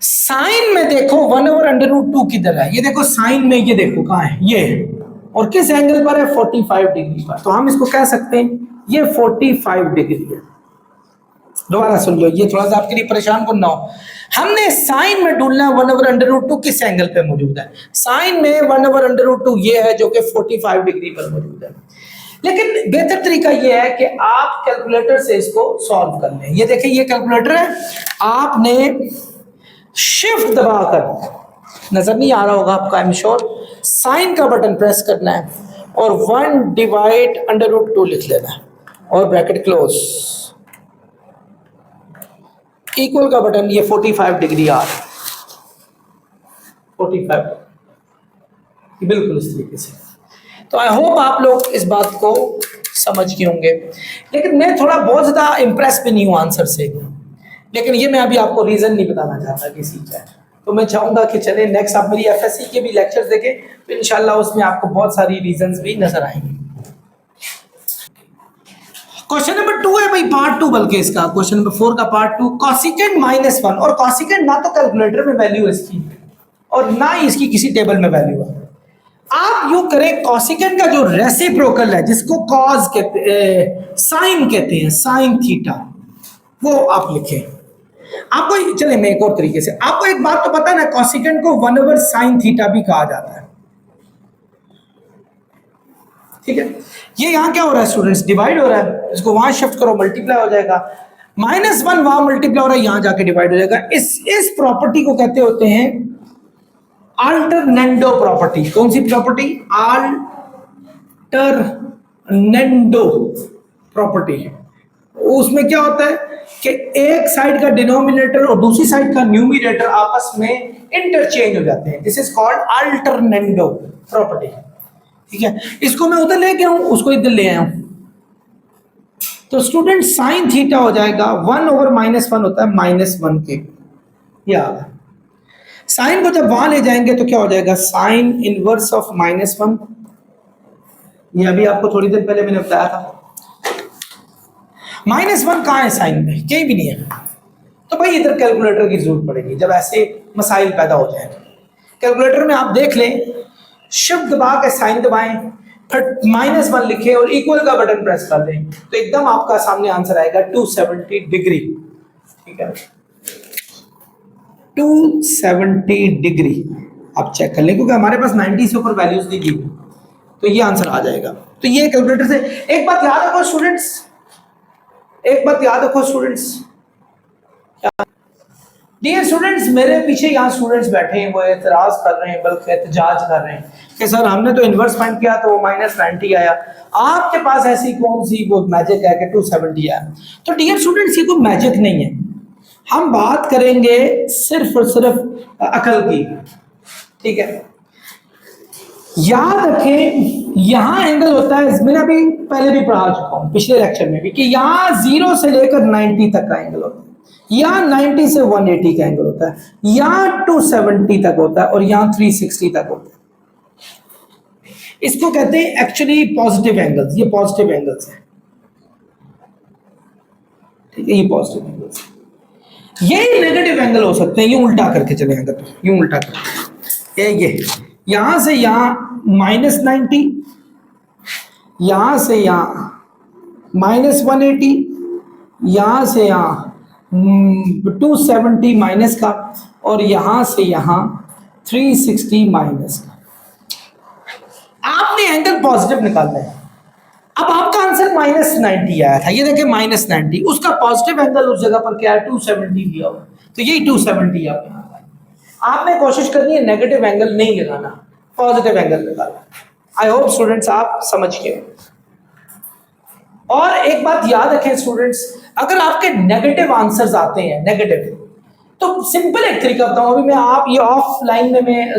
साइन में देखो 1/√2 किधर है, ये देखो साइन में, ये देखो कहां है, ये, और किस एंगल पर है, 45 डिग्री पर। तो हम इसको कह सकते हैं ये 45 डिग्री है। दोबारा सुन लो, ये थोड़ा सा आपके लिए परेशान करना हो। हमने साइन में ढूंढना है 1/√2 किस एंगल पे मौजूद है। साइन में 1/√2 ये है जो कि 45 डिग्री पर मौजूद है। लेकिन बेहतर तरीका ये है कि आप कैलकुलेटर से इसको सॉल्व कर लें। ये देखिए, ये कैलकुलेटर है, आपने शिफ्ट दबाकर, नजर नहीं आ रहा होगा आपका, आई एम श्योर, साइन का बटन प्रेस करना है और 1/√2 लिख लेना है और ब्रैकेट क्लोज, इक्वल का बटन, ये 45 डिग्री आ रहा है, 45 बिल्कुल इस तरीके से। तो आई होप आप लोग इस बात को समझ गए होंगे। लेकिन मैं थोड़ा बहुत ज़्यादा इम्प्रेस भी नहीं हूँ आंसर से, लेकिन ये मैं अभी आपको रीज़न नहीं बताना चाहता किसी का। तो मैं चाहूँगा कि चले नेक्स्ट आप मेरी FSC के भी लेक्चर्स देखें, तो इंशाल्लाह उसमें आपको बहुत सारी रीजंस भी नजर आएंगे। क्वेश्चन नंबर 2 है भाई, पार्ट 2, बल्कि इसका क्वेश्चन नंबर 4 का पार्ट 2, कॉसिकेंट -1, और कॉसिकेंट ना तो कैलकुलेटर में वैल्यू है इसकी और ना ही इसकी किसी टेबल में वैल्यू है। आप यूं करें, कॉसिकेंट का जो रेसिप्रोकल है, जिसको कॉस कहते, साइन कहते हैं, साइन थीटा, वो आप लिखें। आपको चले मैं एक और तरीके से, आपको एक बात तो पता है ना, कॉसिकेंट को 1/sin थीटा भी कहा जाता है, ठीक है। ये यहां क्या हो रहा है स्टूडेंट्स, डिवाइड हो रहा है, इसको वहां शिफ्ट करो, मल्टीप्लाई हो जाएगा, -1 वहां मल्टीप्लाई हो रहा है, यहां जाके डिवाइड हो जाएगा। इस प्रॉपर्टी को कहते होते हैं अल्टरनेंडो प्रॉपर्टी। कौन सी प्रॉपर्टी, अल्टरनेंडो प्रॉपर्टी। उसमें क्या होता है कि एक साइड का डिनोमिनेटर और दूसरी साइड का न्यूमरेटर आपस में इंटरचेंज हो जाते हैं। This is called alternendo property, ठीक है। इसको मैं उधर लेके आऊं, उसको इधर ले आया हूं, तो स्टूडेंट साइन थीटा हो जाएगा 1/-1 होता है -1 के, या साइन को जब वहां ले जाएंगे तो क्या हो जाएगा, साइन इनवर्स ऑफ -1। ये अभी आपको थोड़ी देर पहले मैंने बताया था। -1 कहाँ है साइन में, कहीं भी नहीं है। तो भाई इधर कैलकुलेटर की जरूरत पड़ेगी जब ऐसे मसाइल पैदा हो जाए। कैलकुलेटर में आप देख लें, शिफ्ट दबा के साइन दबाएं, फिर -1 लिखें और इक्वल का बटन प्रेस कर दें, तो एकदम आपका सामने आंसर आएगा 270 डिग्री, ठीक है, 270 डिग्री। आप चेक कर लें, क्योंकि हमारे पास 90 से ऊपर वैल्यूज नहीं दी, तो ये आंसर आ जाएगा। तो ये कैलकुलेटर से एक बात याद रखो स्टूडेंट्स, डियर स्टूडेंट्स, मेरे पीछे यहाँ स्टूडेंट्स बैठे हैं, वो एतराज कर रहे हैं, बल्कि एहतजाज कर रहे हैं कि सर हमने तो इन्वर्स फाइंड किया तो वो -90 आया, आपके पास ऐसी कौन सी वो मैजिक है कि 270 आया। तो डियर स्टूडेंट्स, ये कोई मैजिक नहीं है, हम बात करेंगे सिर्फ और सिर्फ अकल की, ठीक है। याद रखें, यहां एंगल होता है, मैंने अभी पहले भी पढ़ा चुका हूं पिछले लेक्चर में भी, कि यहां 0 से लेकर 90 तक का एंगल होता है, यहां 90 से 180 का एंगल होता है, यहां 270 तक होता है और यहां 360 तक होता है। इसको कहते हैं एक्चुअली पॉजिटिव एंगल्स, ये पॉजिटिव एंगल्स है, ठीक है, ये पॉजिटिव एंगल्स है। ये नेगेटिव एंगल हो सकते हैं, ये उल्टा करके चले अगर यूं उल्टा करके ये यहां से यहां -90, यहां से यहां -180, यहां से यहां 270 माइनस का, और यहां से यहां 360 माइनस का। आपने एंगल पॉजिटिव निकालना है। अब आपका आंसर -90 आया था, ये देखिए -90, उसका पॉजिटिव एंगल उस जगह पर क्या है 270 दिया हुआ, तो यही 270 आपने कोशिश करनी है नेगेटिव एंगल नहीं लगाना, पॉजिटिव एंगल लगाना। आई होप स्टूडेंट्स आप समझ गए। और एक बात याद रखें स्टूडेंट्स, अगर आपके नेगेटिव आंसर्स आते हैं नेगेटिव, तो सिंपल एक तरीका बताऊं, अभी मैं आप ये ऑफलाइन में मैं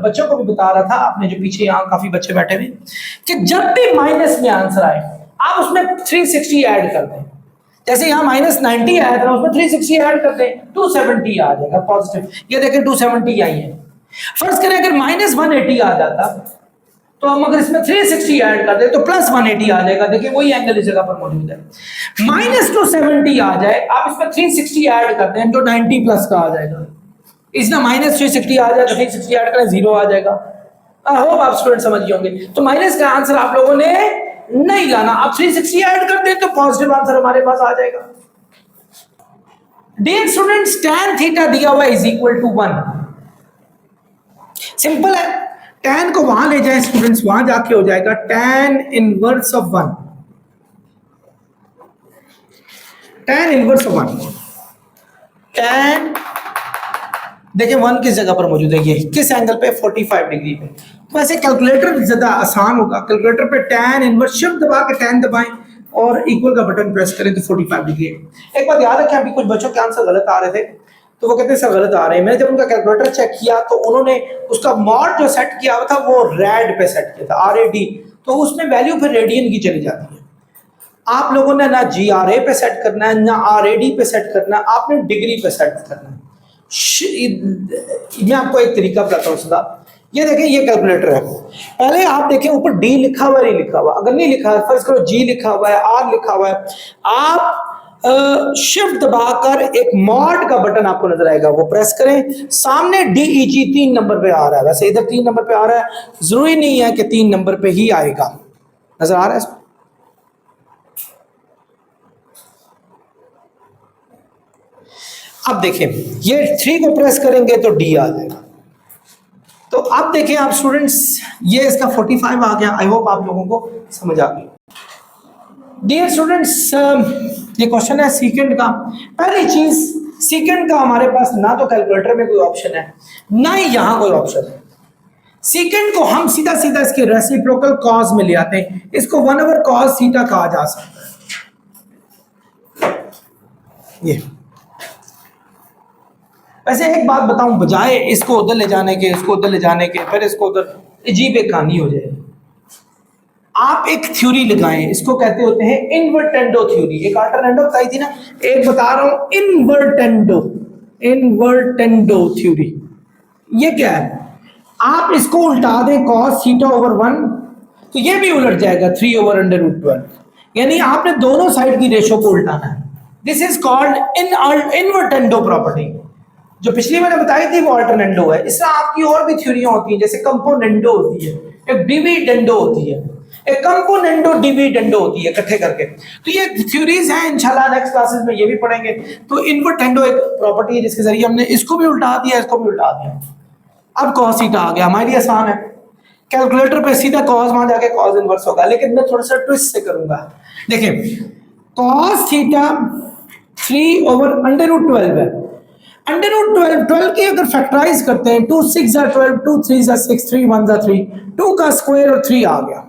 बच्चों को भी बता रहा था, आपने जो पीछे यहाँ काफी बच्चे बैठे हुए, कि जब भी माइनस में आंसर आए आप उसमें 360 ऐड कर दें। जैसे यहाँ -90 आया था, उसमें 360 ऐड कर दें, 270 आ जाएगा पॉजिटिव। ये देखें 270 आई है। फर्ज करें अगर -180 आ जाता, तो हम अगर इसमें 360 ऐड कर दें तो +180 आ जाएगा। देखिए वही एंगल इस जगह पर मौजूद है। -270 आ जाए, आप इसमें 360 ऐड कर दें जो 90 प्लस का आ जाएगा। इसमें -360 आ जाए तो 360 ऐड करें 0 आ जाएगा। आई होप आप स्टूडेंट समझ गए होंगे। तो माइनस का आंसर आप लोगों ने नहीं लाना, आप 360 ऐड कर दें तो पॉजिटिव आंसर हमारे पास आ जाएगा। डियर स्टूडेंट्स, tan थीटा दिया हुआ इज इक्वल टू 1। सिंपल है, tan को वहां ले जाए स्टूडेंट्स, वहां जाके हो जाएगा tan inverse of 1। tan inverse of 1, tan देखिए 1 किस जगह पर मौजूद है, ये किस एंगल पे, 45 डिग्री पे। तो वैसे कैलकुलेटर ज्यादा आसान होगा, कैलकुलेटर पे tan इनवर्स शिफ्ट दबा के tan दबाएं और इक्वल का बटन प्रेस करें तो 45 डिग्री है। एक बात याद रखें, अभी कुछ बच्चों के आंसर गलत आ रहे थे, तो वो कहते हैं सर गलत आ रहे हैं। मैंने जब उनका कैलकुलेटर चेक किया तो उन्होंने उसका मॉड जो सेट किया हुआ था वो रेड पे सेट किया था, RAD, तो उसमें वैल्यू फिर रेडियन की चली जाती है। आप लोगों ने ना GRA पे सेट करना है ना RAD पे सेट करना है, आपने डिग्री पे सेट करना है। मैं आपको एक तरीका बताता हूँ सदा, ये देखें ये कैलकुलेटर है, पहले आप देखें ऊपर D लिखा हुआ नहीं लिखा हुआ, अगर नहीं लिखा है फर्ज करो G लिखा हुआ है, R लिखा हुआ है, आप शिफ्ट दबाकर एक मॉड का बटन आपको नजर आएगा वो प्रेस करें, सामने DEG 3 नंबर पे आ रहा है, वैसे इधर 3 नंबर पे आ रहा है, जरूरी नहीं है कि 3 नंबर पे ही आएगा, नजर आ रहा है। अब देखें ये 3 को प्रेस करेंगे तो D आ जाएगा। तो अब देखें आप स्टूडेंट्स, ये इसका 45 आ गया। आई होप आप लोगों को समझ आ गई। डियर स्टूडेंट्स, ये क्वेश्चन है सीकेंड का। पहली चीज, सीकेंड का हमारे पास ना तो कैलकुलेटर में कोई ऑप्शन है ना ही यहां कोई ऑप्शन है। सीकेंड को हम सीधा सीधा इसके रेसिप्रोकल कॉस में ले आते हैं, इसको 1/cos थीटा कहा जा सकता है। ये वैसे एक बात बताऊं, बजाय इसको उधर ले जाने के, इसको उधर ले जाने के, फिर इसको उधर, अजीब एक कहानी हो जाएगी। आप एक थ्योरी लगाएं, इसको कहते होते हैं इन्वर्टेंडो थ्योरी। एक अल्टरनेटो बताई थी ना, एक बता रहा हूं इन्वर्टेंडो थ्योरी। ये क्या है, आप इसको उल्टा दें cos थीटा ओवर 1, तो ये भी उलट जाएगा 3/√12, यानी आपने दोनों साइड की रेशो को उल्टाना है। This is called invertendo property. जो पिछली मैंने बताई थी वो अल्टरनेंडो है। इसमें आपकी और भी थ्योरियां होती हैं, जैसे कंपोनेंडो होती है, एक डिविडेंडो होती है, एक कंपोनेंडो डिविडेंडो होती है, इकट्ठे करके। तो ये थ्योरीज हैं, इंशाल्लाह नेक्स्ट क्लासेस में ये भी पढ़ेंगे। तो इन्वर्टेंडो एक प्रॉपर्टी है जिसके जरिए हमने इसको भी उल्टा दिया, इसको भी उल्टा दिया। अब cos थीटा आ गया, हमारे लिए आसान है। कैलकुलेटर पे सीधा cos वहां जाके cos इनवर्स होगा, लेकिन मैं थोड़ा सा ट्विस्ट से करूंगा। देखिए cos थीटा 3/√12 है। √12 की अगर फैक्टराइज करते हैं, 2 6 12, 2 3 6, 3 1 3, 2 का स्क्वायर और 3 आ गया,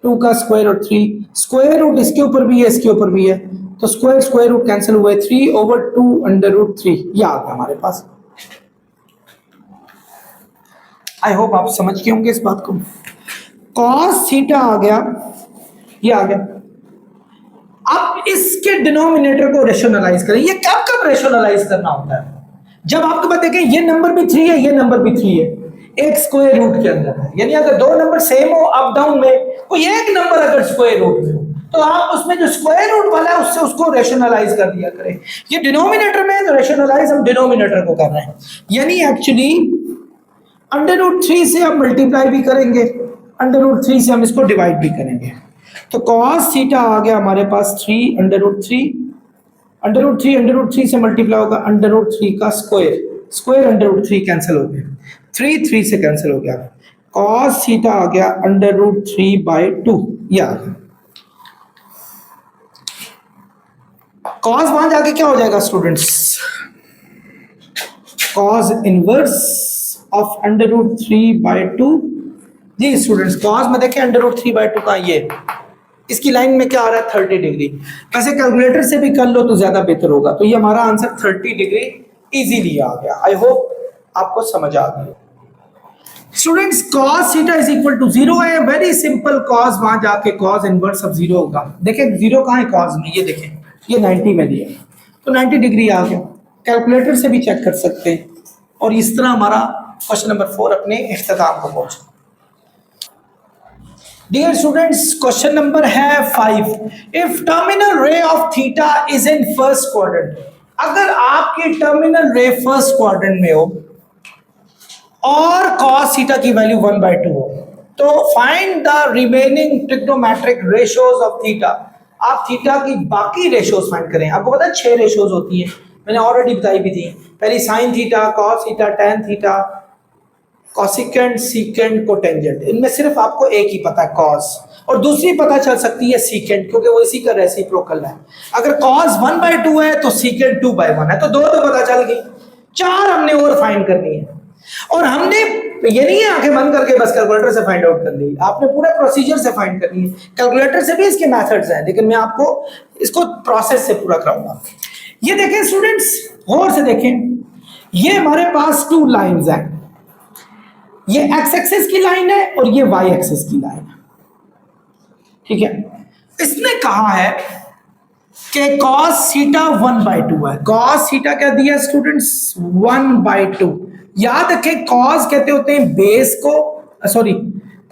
2 का स्क्वायर और 3, स्क्वायर रूट इसके ऊपर भी है, इसके ऊपर भी है, तो स्क्वायर रूट कैंसिल हुए, 3/2 √3 ये आ गया हमारे पास। आई होप आप समझ गए होंगे इस बात को। cos थीटा आ गया, ये आ गया। अब इसके डिनोमिनेटर को रेशनलाइज करें। ये कब कब रेशनलाइज करना होता है, जब आपके पास देखें ये नंबर भी 3 है, ये नंबर भी 3 है, एक स्क्वायर रूट के अंदर है, यानी अगर दो नंबर सेम हो अप डाउन में, कोई एक नंबर अगर स्क्वायर रूट में हो, तो आप उसमें जो स्क्वायर रूट वाला है उससे उसको रेशनलाइज कर दिया करें। ये डिनोमिनेटर में है तो रेशनलाइज हम डिनोमिनेटर को कर रहे हैं, यानी एक्चुअली अंडर रूट 3 से हम मल्टीप्लाई भी करेंगे, अंडर रूट 3 से हम इसको डिवाइड भी करेंगे। तो कॉस थीटा आ गया हमारे पास 3 अंडर रूट 3, अंडर रूट 3 से मल्टीप्लाई होगा अंडर रूट 3 का square, square under root 3 cancel हो गया, 3 से कैंसिल हो गया, कॉस थीटा आ गया अंडर रूट 3/2, ये आ गया। कॉस वहां जाके क्या हो जाएगा students, cos inverse of under root 3/2। जी स्टूडेंट्स, कॉस में देखें अंडर रूट 3/2 का ये, इसकी लाइन में क्या आ रहा है 30 डिग्री। वैसे कैलकुलेटर से भी कर लो तो ज्यादा बेहतर होगा। तो ये हमारा आंसर 30 डिग्री इजीली आ गया। आई होप आपको समझ आ गई। Students cos theta is equal to 0 है, वेरी सिंपल। cos वहां जाके cos इनवर्स ऑफ 0 होगा। देखें 0 कहां है cos में, ये देखें ये 90 में दिया, तो 90 डिग्री आ गया। कैलकुलेटर से भी चेक कर सकते हैं। और इस तरह हमारा क्वेश्चन नंबर 4 अपने इख्तिताम को पहुंचा। डियर स्टूडेंट्स, क्वेश्चन नंबर है 5। If terminal ray of theta is in first quadrant, अगर आपकी टर्मिनल रे फर्स्ट क्वाड्रेंट में हो और cos थीटा की वैल्यू 1/2 हो, तो find the remaining trigonometric ratios of theta. आप थीटा की बाकी रेशियोज फाइंड करें। आपको पता है 6 रेशियोज होती है, मैंने ऑलरेडी बताई भी थी। पहली sine theta, cos theta, tan theta, cosecant, secant, cotangent. इनमें सिर्फ आपको एक ही पता है cos, और दूसरी पता चल सकती है सीकेंट, क्योंकि वो इसी का रेसिप्रोकल है। अगर cos 1/2 है तो सीकेंट 2/1 है, तो 2 तो पता चल गई, 4 हमने और फाइंड करनी है। और हमने ये नहीं है आंखें बंद करके बस कैलकुलेटर से फाइंड आउट कर ली, आपने पूरे प्रोसीजर से फाइंड करनी है। कैलकुलेटर से भी इसके मेथड्स हैं, लेकिन मैं आपको इसको प्रोसेस से पूरा कराऊंगा। ये देखें स्टूडेंट्स, गौर से देखें, ये हमारे पास 2 लाइंस हैं। ये एक्स एक्सिस की लाइन है और ये वाई एक्सिस की लाइन है, ठीक है। इसने कहा है कि cos थीटा 1/2 है। cos थीटा क्या दिया स्टूडेंट्स, 1/2। याद रखें cos कहते होते हैं बेस को, सॉरी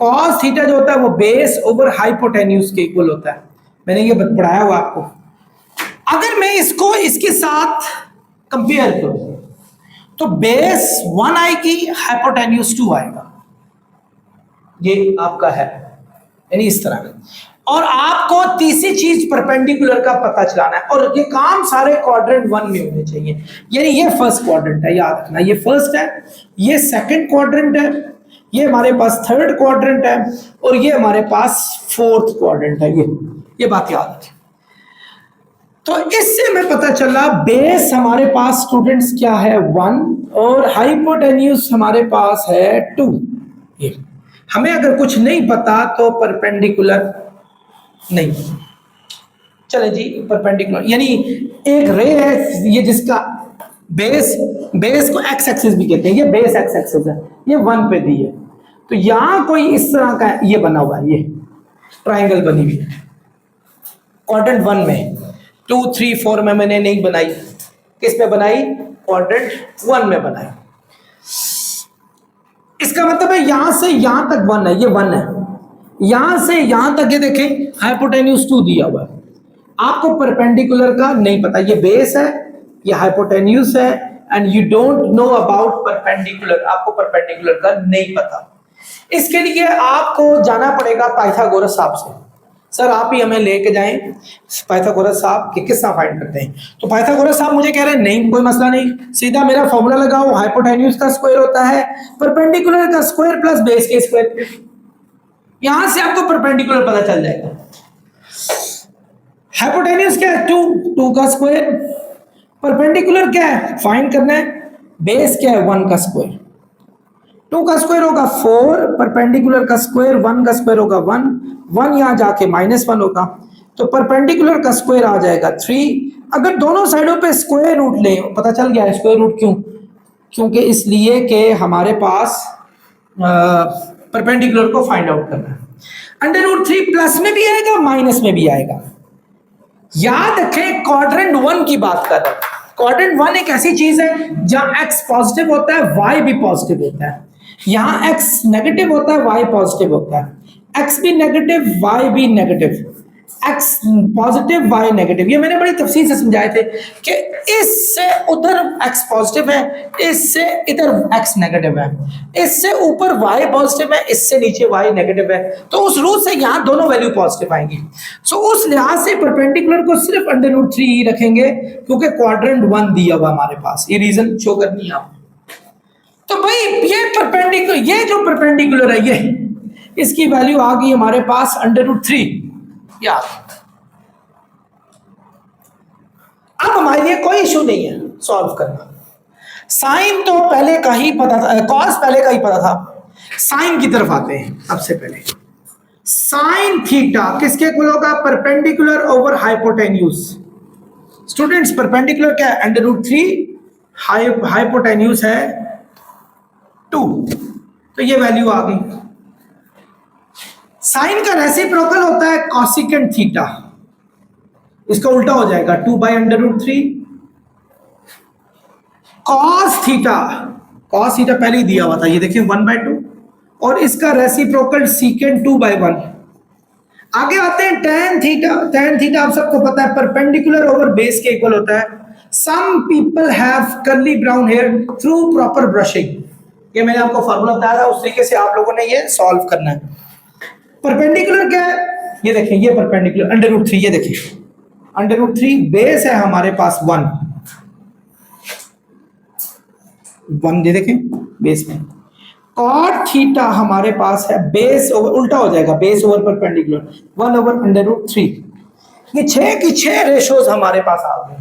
cos थीटा जो होता है वो बेस ओवर हाइपोटेन्यूज के इक्वल होता है। मैंने ये पढ़ाया हुआ आपको। अगर मैं इसको इसके साथ कंपेयर करूं तो बेस 1 आएगी, हाइपोटेन्यूज 2 आएगा। ये आपका है, यानी इस तरह। और आपको तीसरी चीज परपेंडिकुलर का पता चलाना है, और ये काम सारे क्वाड्रेंट 1 में होने चाहिए। यानी ये फर्स्ट क्वाड्रेंट है, याद रखना, ये फर्स्ट है, ये सेकंड क्वाड्रेंट है, ये हमारे पास थर्ड क्वाड्रेंट है, और ये हमारे पास फोर्थ क्वाड्रेंट है। ये बात याद रखें। तो इससे हमें पता चला बेस हमारे पास स्टूडेंट्स क्या है 1, और हाइपोटेन्यूज हमारे पास है 2। ये हमें अगर कुछ नहीं पता तो परपेंडिकुलर नहीं। चले जी, परपेंडिकुलर यानी एक रे है ये जिसका बेस को एक्स एक्सिस भी कहते हैं, ये बेस एक्स एक्सिस है, ये 1 पे दी है। तो यहां कोई इस तरह का ये बना हुआ है, ये ट्राइंगल बनी हुई है क्वाड्रेंट 1 में। 2, 3, 4 में मैंने नहीं बनाई, किस में बनाई, क्वाड्रेंट 1 में बनाई। इसका मतलब है यहां से यहां तक 1 है, ये 1 है, यहां से यहां तक ये देखें हाइपोटेन्यूज 2 दिया हुआ है। आपको परपेंडिकुलर का नहीं पता, ये बेस है, ये हाइपोटेन्यूज है, and you don't know about perpendicular, आपको परपेंडिकुलर का नहीं पता। इसके लिए आपको जाना पड़ेगा पाइथागोरस साहब से। सर आप ही हमें लेके जाएं पाइथागोरस साहब के किस तरह फाइंड करते हैं। तो पाइथागोरस साहब मुझे कह रहे हैं नहीं कोई मसला नहीं, सीधा मेरा फॉर्मूला लगाओ, हाइपोटेन्यूज का स्क्वायर होता है परपेंडिकुलर का स्क्वायर प्लस बेस के स्क्वायर। यहां से आपको परपेंडिकुलर पता चल जाएगा। हाइपोटेन्यूज क्या है 2 का स्क्वायर, परपेंडिकुलर क्या है फाइंड करना है, बेस क्या है 1 का स्क्वायर। 2 का स्क्वायर होगा 4, परपेंडिकुलर का स्क्वायर 1 का स्क्वायर होगा 1 यहां जाके -1 होगा, तो परपेंडिकुलर का स्क्वायर आ जाएगा 3। अगर दोनों साइडों पे स्क्वायर रूट लें, पता चल गया स्क्वायर रूट क्यों, क्योंकि इसलिए कि हमारे पास परपेंडिकुलर को फाइंड आउट करना है। √3 प्लस में भी आएगा माइनस में भी आएगा। याद रखें क्वाड्रेंट 1 की बात कर रहे हैं। क्वाड्रेंट 1 एक ऐसी चीज है जहां x पॉजिटिव होता है, y भी पॉजिटिव होता है। यहां x नेगेटिव होता है, y पॉजिटिव होता है, x भी नेगेटिव, y भी negative. x positive y negative, ये मैंने बड़ी तफसील से समझाए थे कि इससे उधर x पॉजिटिव है, इससे इधर x नेगेटिव है, इससे ऊपर y पॉजिटिव है, इससे नीचे y नेगेटिव है, तो उस रूट से यहां दोनों वैल्यू पॉजिटिव आएंगी। सो उस लिहाज से परपेंडिकुलर को सिर्फ √3 ही रखेंगे क्योंकि क्वाड्रेंट 1 दिया हुआ हमारे पास, ये रीजन शो करनी है आपको। तो भाई ये परपेंडिकुलर, ये जो परपेंडिकुलर है ये, इसकी वैल्यू आ गई हमारे पास √3 यार। अब हमारे लिए कोई इशू नहीं है सॉल्व करना। साइन तो पहले का ही पता था, कॉस पहले का ही पता था। साइन की तरफ आते हैं। सबसे पहले साइन थीटा किसके इक्वल होगा? Perpendicular over hypotenuse. Students perpendicular क्या है? √3, हाइपोटेन्यूज है 2, तो ये वैल्यू आ गई। साइन का रेसिप्रोकल होता है कॉसिकेंट थीटा, इसका उल्टा हो जाएगा 2/√3। कॉस थीटा, कॉस थीटा पहले ही दिया हुआ था, ये देखिए 1/2, और इसका रेसिप्रोकल सीकेंट 2/1। आगे आते हैं टैन थीटा। टैन थीटा आप सबको पता है परपेंडिकुलर ओवर बेस के इक्वल होता है। Some people have curly brown hair through proper brushing, ये मैंने आपको फॉर्मूला बताया था, उस तरीके से आप लोगों ने ये सॉल्व करना है। परपेंडिकुलर क्या है? ये देखिए, ये परपेंडिकुलर √3, ये देखिए √3 बेस है हमारे पास 1 ये देखें बेस में। कॉट थीटा हमारे पास है बेस ओवर, उल्टा हो जाएगा, बेस ओवर परपेंडिकुलर 1/√3। ये 6 की 6 रेशोज हमारे पास आ गए,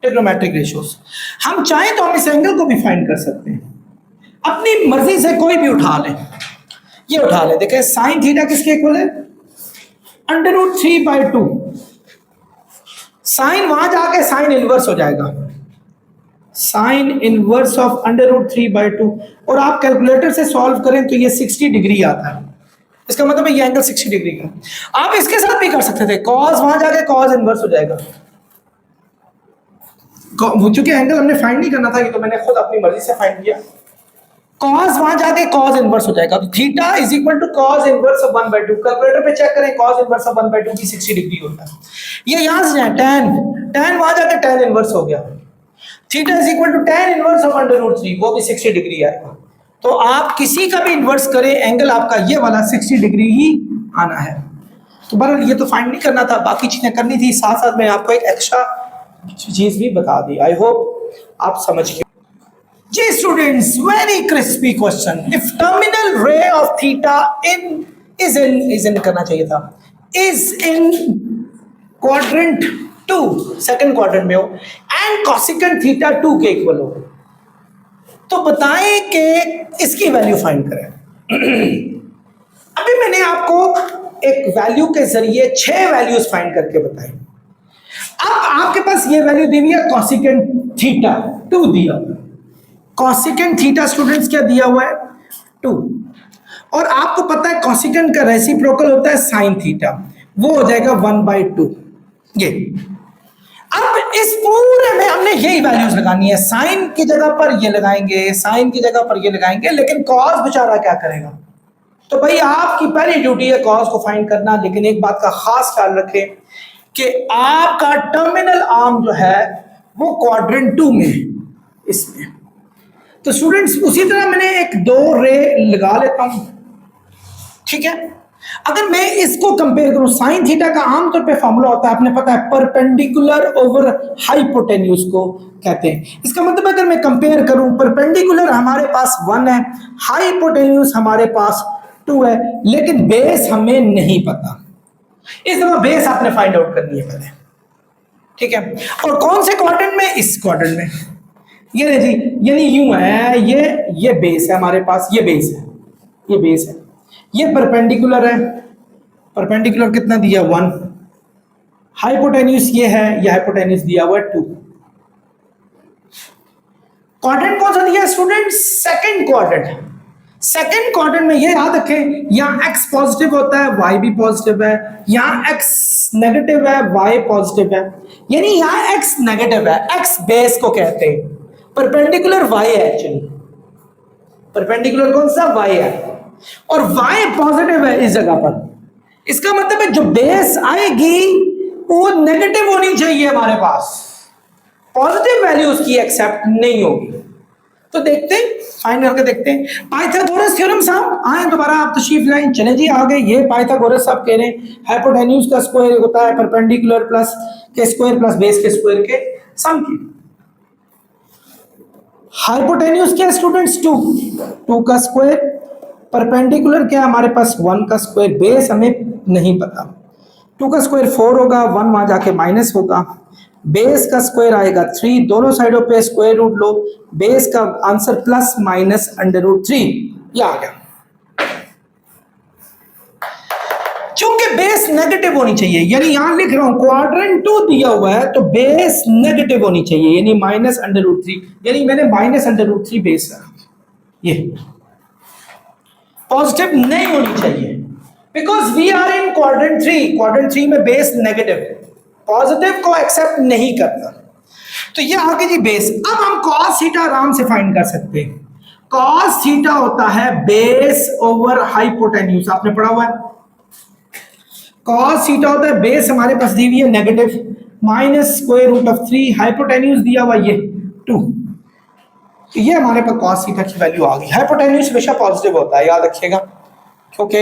ट्रिग्नोमेट्रिक रेशोज। हम चाहें तो हम इस एंगल को भी फाइंड कर सकते हैं, अपनी मर्जी से कोई भी उठा लें। ये उठा ले, देखें साइन थीटा किसके इक्वल है? √3/2। साइन वहां जाके साइन इनवर्स हो जाएगा, साइन इनवर्स ऑफ √3/2, और आप कैलकुलेटर से सॉल्व करें तो ये 60 डिग्री आता है। इसका मतलब है ये एंगल 60 डिग्री का। आप इसके साथ भी कर सकते थे, कॉस वहां जाके कॉस इनवर्स हो जाएगा। चूंकि एंगल हमने फाइंड नहीं करना था, ये तो मैंने खुद अपनी मर्जी से फाइंड किया। कॉस वहां जाके कॉस इनवर्स हो जाएगा, तो theta is equal to cos inverse of 1/2। Calculator पे चेक करें, कॉस इनवर्स ऑफ 1/2 की 60 डिग्री होता है। ये यहां से जाए tan वहां जाके tan इनवर्स हो गया, theta is equal to tan inverse of √3, वो भी 60 डिग्री आएगा। तो आप किसी का भी इन्वर्स करें, एंगल आपका ये वाला 60 डिग्री ही आना है। तो बहरहाल ये तो फाइंड नहीं करना था, बाकी चीजें करनी थी, साथ साथ मैं आपको एक एक्स्ट्रा चीज भी बता दी। आई होप आप समझ गए। जी students, very crispy question. If terminal ray of theta is in करना चाहिए था, is in quadrant 2, second quadrant में हो, एंड कॉसिकेंट थीटा 2 के इक्वल हो, तो बताएं कि इसकी वैल्यू फाइंड करें। अभी मैंने आपको एक वैल्यू के जरिए 6 वैल्यूज फाइंड करके बताई। अब आपके पास ये वैल्यू दी हुई है, कॉसिकेंट थीटा 2 दिया हुआ है। कॉसिकेंट थीटा स्टूडेंट्स क्या दिया हुआ है? 2। और आपको पता है कॉसिकेंट का रेसिप्रोकल होता है साइन थीटा, वो हो जाएगा 1/2। ये अब इस पूरे में हमने यही वैल्यूज लगानी है, साइन की जगह पर ये लगाएंगे, साइन की जगह पर ये लगाएंगे, लेकिन कॉस बेचारा क्या करेगा? तो भाई आपकी पहली ड्यूटी है कॉस को फाइंड करना, लेकिन एक बात का खास ख्याल रखें कि आपका टर्मिनल आर्म जो है वो क्वाड्रेंट 2 में है इसमें। तो स्टूडेंट्स उसी तरह मैंने एक 2 रे लगा लेता हूं, ठीक है। अगर मैं इसको कंपेयर करूं, साइन थीटा का आमतौर पे फॉर्मूला होता है, आपने पता है, परपेंडिकुलर ओवर हाइपोटेन्यूज को कहते हैं। इसका मतलब अगर मैं कंपेयर करूं, परपेंडिकुलर हमारे पास 1 है, हाइपोटेन्यूज हमारे पास 2 है, लेकिन बेस हमें नहीं पता। इस दफा बेस आपने फाइंड आउट करनी है पहले, ठीक है। और कौन से क्वाड्रेंट में? इस क्वाड्रेंट में। ये जी, यानी यूं है, ये बेस है हमारे पास, ये बेस है, ये बेस है, ये परपेंडिकुलर है, परपेंडिकुलर कितना दिया? 1। हाइपोटेन्यूज ये है, ये हाइपोटेन्यूज दिया हुआ 2। क्वाड्रेंट कौन सा दिया student? Second quadrant. Second quadrant में ये याद रखें, यहाँ x पॉजिटिव होता है, y भी पॉजिटिव है, यहाँ x नेगेटिव है, y पॉजिटिव है, यानी यहाँ x नेगेटिव है, x बेस को कहते हैं, परपेंडिकुलर y है एक्चुअली, परपेंडिकुलर कौन सा? y है, और y पॉजिटिव है इस जगह पर, इसका मतलब है जो बेस आएगी वो नेगेटिव होनी चाहिए हमारे पास, पॉजिटिव वैल्यू उसकी एक्सेप्ट नहीं होगी। तो देखते हैं, फाइंड करके देखते हैं। पाइथागोरस थ्योरम साहब आए दोबारा, आप तशरीफ लाइन, चले जी आगे। ये पाइथागोरस साहब कह रहे हैं हाइपोटेन्यूज का स्क्वायर होता है परपेंडिकुलर प्लस के स्क्वायर प्लस बेस के स्क्वायर के सम की। हाइपोटेन्यूज क्या स्टूडेंट्स? 2 का स्क्वायर, परपेंडिकुलर क्या हमारे पास 1 का स्क्वायर, बेस हमें नहीं पता। 2 का स्क्वायर 4 होगा, 1 वहां जाके माइनस होगा, बेस का स्क्वायर आएगा 3, दोनों साइडों पे स्क्वायर रूट लो, बेस का answer plus minus under root 3, ये आ गया। चूंकि बेस नेगेटिव होनी चाहिए, यानी यहां लिख रहा हूं क्वाड्रेंट 2 दिया हुआ है तो बेस नेगेटिव होनी चाहिए, यानी माइनस अंडर रूट 3, यानी मैंने माइनस अंडर रूट 3 बेस रखा, ये पॉजिटिव नहीं होनी चाहिए because we are in quadrant 3। Quadrant 3 में बेस नेगेटिव है, पॉजिटिव को एक्सेप्ट नहीं करता। तो ये आगे जी बेस। अब हम cos थीटा आराम से फाइंड कर सकते हैं। cos थीटा होता है बेस ओवर हाइपोटेन्यूज, आपने पढ़ा हुआ है। cos थीटा होता है बेस हमारे पास दी हुई है negative minus square root of 3, hypotenuse दिया हुआ ये 2, तो ये हमारे पास cos थीटा की वैल्यू आ गई। हाइपोटेन्यूज हमेशा पॉजिटिव होता है, याद रखिएगा, क्योंकि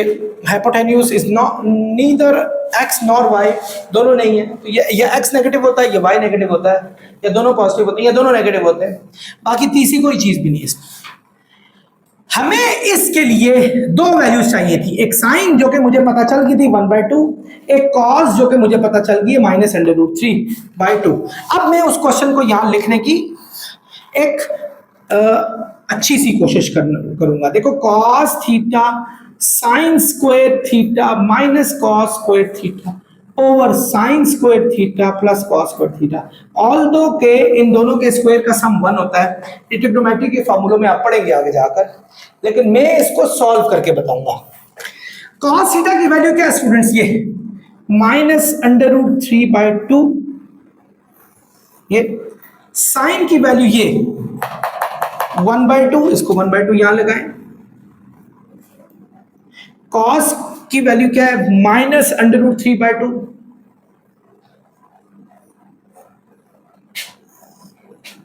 hypotenuse is not neither x nor y, दोनों नहीं है। तो ये x नेगेटिव होता है, ये y नेगेटिव होता है, या दोनों पॉजिटिव होते हैं, या दोनों नेगेटिव होते हैं, बाकी तीसरी कोई चीज भी नहीं है इसमें। हमें इसके लिए 2 वैल्यूज चाहिए थी, एक साइन जो कि मुझे पता चल गई थी 1/2, एक कॉस जो कि मुझे पता चल गई है माइनस अंडर रूट 3/2। अब मैं उस क्वेश्चन को यहां लिखने की एक अच्छी सी कोशिश करूंगा। देखो cos theta sine square theta minus cos square theta over sine square theta plus cos square theta, although के इन दोनों के स्क्वायर का सम 1 होता है। ट्रिग्नोमेट्री के फॉर्मूलों में आप पढ़ेंगे आगे जाकर, लेकिन मैं इसको सॉल्व करके बताऊंगा। कॉस थीटा की वैल्यू क्या है स्टूडेंट्स? ये माइनस अंडर रूट 3/2, ये साइन की वैल्यू ये 1/2, इसको 1/2 यहां लगाएं। कॉस की वैल्यू क्या है? माइनस अंडर रूट 3/2,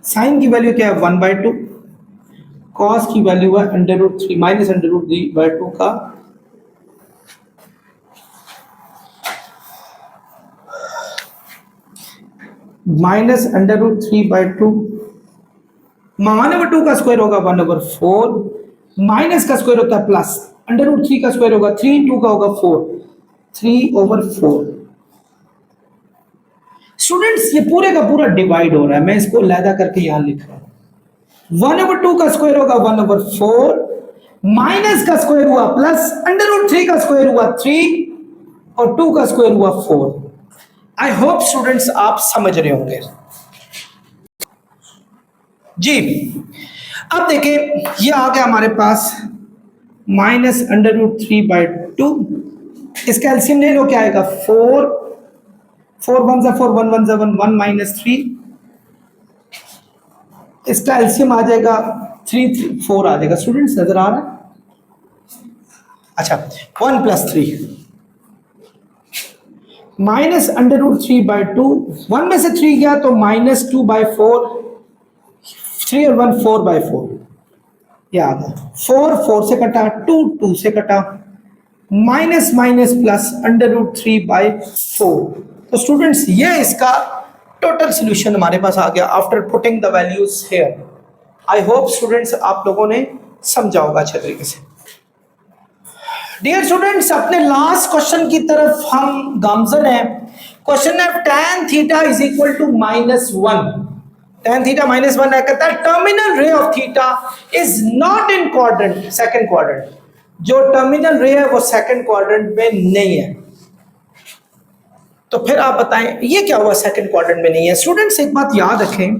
साइन की वैल्यू क्या है? 1/2, कॉस की वैल्यू है under root 3 minus under root 3/2 का माइनस अंडर रूट 3/2, 1/2 का स्क्वायर होगा 1/4, माइनस का स्क्वायर होता है प्लस, अंडर रूट 3 का स्क्वायर होगा 3, 2 का होगा 4, 3/4। स्टूडेंट्स ये पूरे का पूरा डिवाइड हो रहा है, मैं इसको लैदा करके यहां लिख रहा हूं। 1/2 का स्क्वायर होगा 1/4, माइनस का स्क्वायर हुआ प्लस, अंडर रूट 3 का स्क्वायर हुआ 3 और 2 का स्क्वायर हुआ 4। आई होप स्टूडेंट्स आप समझ रहे होंगे जी। अब देखिए ये आ गया हमारे पास माइनस अंडर रूट 3/2, इसका एलसीएम ले लो, क्या आएगा? 4, 4 1 जा 4, 1 1 जा 1, 1 माइनस 3, इसका एलसीएम आ जाएगा 3 3 4 आ जाएगा। स्टूडेंट्स नजर आ रहा है? अच्छा 1 + 3 माइनस अंडर रूट 3/2, 1 में से 3 गया तो -2/4, 3 और 1 4/4, ये आ गया। 4 4 से कटा, 2 2 से कटा, minus minus plus under root 3/4। तो स्टूडेंट्स ये इसका टोटल सॉल्यूशन हमारे पास आ गया after putting the values here. I hope students आप लोगों ने समझा होगा अच्छे तरीके से। डियर स्टूडेंट्स अपने लास्ट क्वेश्चन की तरफ हम गामजन हैं। क्वेश्चन है tan theta is equal to -1, tan theta -1 है, कहता है terminal ray of theta is not in quadrant, second quadrant. जो टर्मिनल रे है वो सेकंड क्वाड्रेंट में नहीं है। तो फिर आप बताएं ये क्या हुआ सेकंड क्वाड्रेंट में नहीं है? स्टूडेंट्स एक बात याद रखें,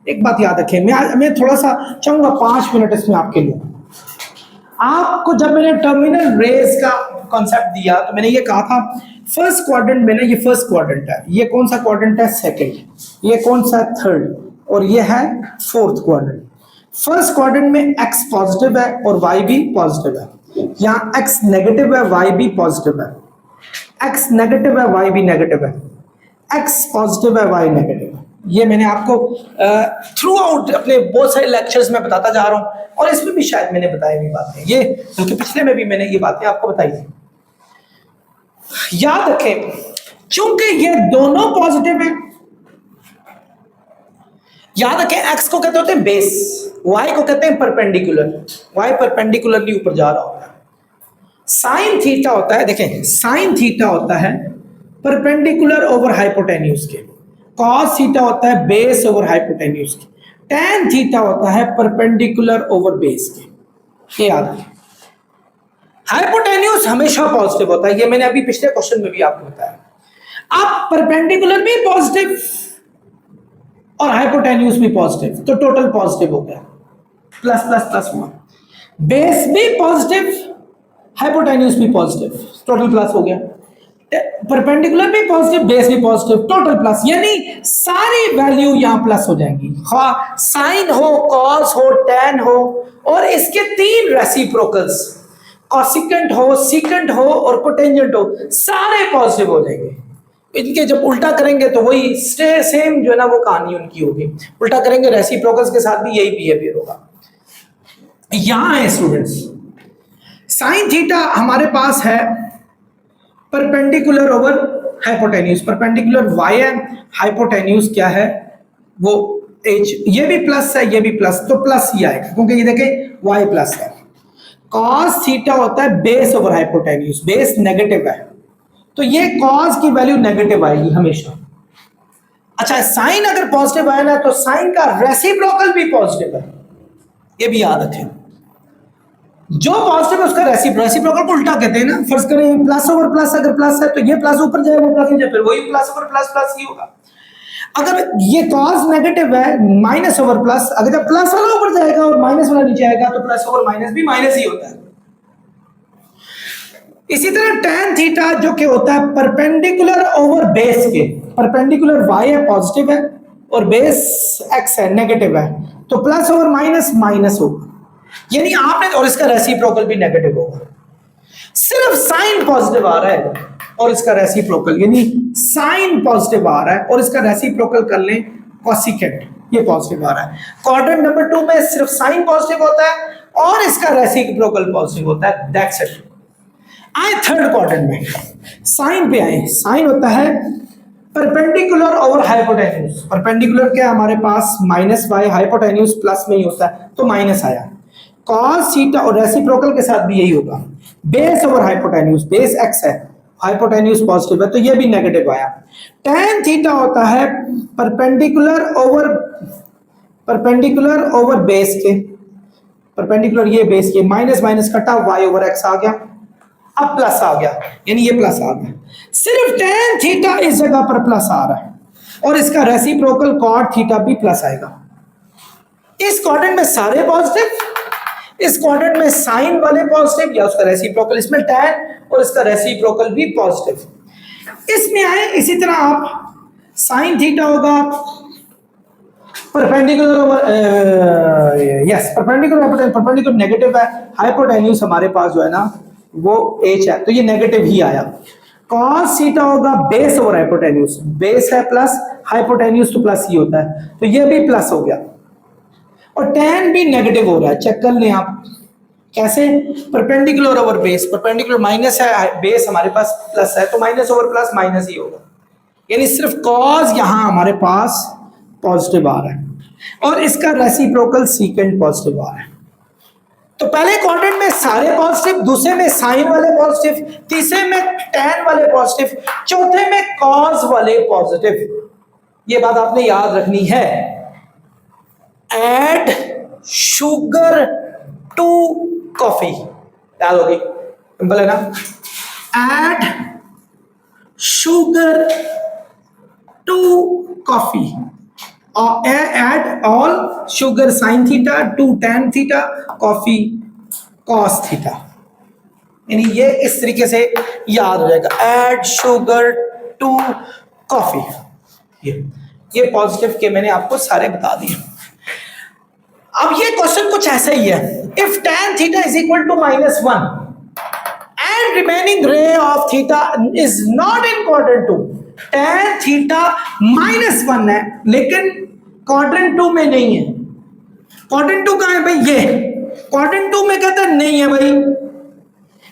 एक बात याद रखें, मैं थोड़ा सा चाहूंगा 5 मिनट इसमें आपके लिए। आपको जब मैंने टर्मिनल रेज का कॉन्सेप्ट दिया तो मैंने ये कहा था फर्स्ट क्वाड्रेंट में ना, ये फर्स्ट क्वाड्रेंट है, ये कौन सा क्वाड्रेंट है? सेकंड, ये कौन सा? थर्ड, और ये है फोर्थ क्वाड्रेंट। फर्स्ट क्वाड्रेंट में x पॉजिटिव है और y भी पॉजिटिव है, यहाँ x नेगेटिव है, y भी पॉजिटिव है। एक्स नेगेटिव है, वाई भी नेगेटिव है, एक्स पॉजिटिव है, वाई नेगेटिव है। ये मैंने आपको थ्रू आउट अपने बहुत सारे लेक्चर्स में बताता जा रहा हूं, और इसमें भी शायद मैंने बताई हुई बातें, ये क्योंकि पिछले में भी मैंने ये बातें आपको बताई थी। याद रखें, चूंकि ये दोनों पॉजिटिव हैं, याद रखें एक्स को कहते होते हैं बेस, वाई को कहते हैं परपेंडिकुलर, वाई परपेंडिकुलरली ऊपर जा रहा होता है। साइन थीटा होता है, देखें साइन थीटा होता है परपेंडिकुलर ओवर हाइपोटेन्यूज के, कॉस थीटा होता है बेस ओवर हाइपोटेन्यूज के, टैन थीटा होता है परपेंडिकुलर ओवर बेस के। ये याद रखें, हाइपोटेन्यूज हमेशा पॉजिटिव होता है, ये मैंने अभी पिछले क्वेश्चन में भी आपको बताया। अब परपेंडिकुलर भी पॉजिटिव और हाइपोटेन्यूज भी पॉजिटिव, तो टोटल पॉजिटिव हो गया, प्लस प्लस प्लस हुआ। बेस भी पॉजिटिव, हाइपोटेन्यूज भी पॉजिटिव, टोटल प्लस हो गया। परपेंडिकुलर भी पॉजिटिव, बेस भी पॉजिटिव, टोटल प्लस, यानी सारी वैल्यू यहां प्लस हो जाएंगी, साइन हो, कॉस हो, टैन हो, और इसके तीन रेसिप्रोकल्स, कॉसिकेंट हो, सीकेंट हो और कोटेंजेंट हो, सारे पॉजिटिव हो जाएंगे। इनके जब उल्टा करेंगे तो वही सेम जो है ना वो कहानी उनकी होगी, उल्टा करेंगे रेसिप्रोकल्स के साथ भी यही बिहेवियर होगा। यहां है स्टूडेंट्स, साइन थीटा हमारे पास है perpendicular over hypotenuse, perpendicular y है, हाइपोटेन्यूज क्या है वो एच, ये भी प्लस है ये भी प्लस, तो प्लस ही आएगा क्योंकि ये देखें वाई प्लस है। कॉस थीटा होता है base over hypotenuse, base negative है तो ये कॉस की वैल्यू नेगेटिव आएगी हमेशा। अच्छा, साइन अगर पॉजिटिव आया ना तो साइन का रेसिप्रोकल भी पॉजिटिव है, ये भी याद रखें। जो पॉजिटिव है उसका रेसिप्रोकल को उल्टा कहते हैं ना, फर्ज करें प्लस ओवर प्लस, अगर प्लस है तो ये प्लस ऊपर जाएगा, वो प्लस नीचे, फिर वही प्लस ओवर प्लस प्लस ही होगा। अगर ये कॉस नेगेटिव है, माइनस ओवर प्लस, अगर जब प्लस वाला ऊपर जाएगा और माइनस वाला नीचे आएगा तो प्लस ओवर माइनस भी माइनस ही होता है। इसी तरह tan थीटा जो कि होता है परपेंडिकुलर ओवर बेस के, परपेंडिकुलर y है पॉजिटिव है और बेस x है नेगेटिव है, तो प्लस ओवर माइनस माइनस होगा, यानी आपने, और इसका रेसिप्रोकल भी नेगेटिव होगा। सिर्फ साइन पॉजिटिव आ रहा है और इसका रेसिप्रोकल, यानी साइन पॉजिटिव आ रहा है और इसका रेसिप्रोकल कर लें कॉसिकेंट, ये पॉजिटिव आ रहा है। क्वाड्रेंट नंबर 2 में सिर्फ साइन पॉजिटिव होता है और इसका रेसिप्रोकल पॉजिटिव होता है, दैट्स इट। आए थर्ड क्वाड्रेंट में, साइन पे आए, साइन होता है परपेंडिकुलर ओवर हाइपोटेन्यूज, परपेंडिकुलर क्या हमारे पास माइनस वाई, हाइपोटेन्यूज प्लस में ही होता है तो माइनस आया। कॉस थीटा और रेसिप्रोकल के साथ भी यही होगा, base over hypotenuse, base x है, हाइपोटेन्यूज पॉजिटिव है तो ये भी नेगेटिव आया। tan थीटा होता है परपेंडिकुलर ओवर बेस के, परपेंडिकुलर ये बेस के, माइनस माइनस कटा, वाई ओवर एक्स आ गया, अब प्लस आ गया, यानी ये प्लस आ गया। सिर्फ tan थीटा इस जगह पर प्लस आ रहा है और इसका रेसिप्रोकल cot थीटा भी प्लस आएगा। इस क्वाड्रेंट में सारे पॉजिटिव, इस क्वाड्रेंट में साइन वाले पॉजिटिव या उसका रेसिप्रोकल, इसमें tan और इसका रेसिप्रोकल भी पॉजिटिव। इसमें आए इसी तरह आप साइन थीटा होगा perpendicular over, yes perpendicular negative है, हाइपोटेन्यूज हमारे पास जो है ना वो h है तो ये नेगेटिव ही आया। कॉस थीटा होगा बेस ओवर हाइपोटेन्यूज, बेस है प्लस, हाइपोटेन्यूज तो प्लस ही होता है तो ये भी प्लस हो गया। और tan भी नेगेटिव हो रहा है, चेक कर लें आप कैसे, perpendicular over base, perpendicular minus है, बेस हमारे पास प्लस है तो माइनस ओवर प्लस माइनस ही होगा, यानी सिर्फ कॉस यहां हमारे पास पॉजिटिव आ रहा है और इसका रेसिप्रोकल सीकेंट पॉजिटिव आ रहा है। तो पहले क्वाड्रेंट में सारे पॉजिटिव, दूसरे में साइन वाले पॉजिटिव, तीसरे में tan वाले पॉजिटिव, चौथे में कॉस वाले पॉजिटिव। ये बात आपने याद रखनी है। ऐड शुगर टू कॉफी, याद होगी, सिंपल है ना। Add sugar to coffee, add all sugar sin theta to tan theta coffee cos theta, यानी ये इस तरीके से याद हो जाएगा, add sugar to coffee। ये पॉजिटिव के मैंने आपको सारे बता दिए। अब ये क्वेश्चन कुछ ऐसा ही है, if tan theta is equal to -1 and tan remaining ray of theta is not in quadrant 2. tan theta -1 है लेकिन क्वाड्रेंट 2 में नहीं है। क्वाड्रेंट 2 कहाँ है भाई? ये क्वाड्रेंट 2 में कहता नहीं है भाई।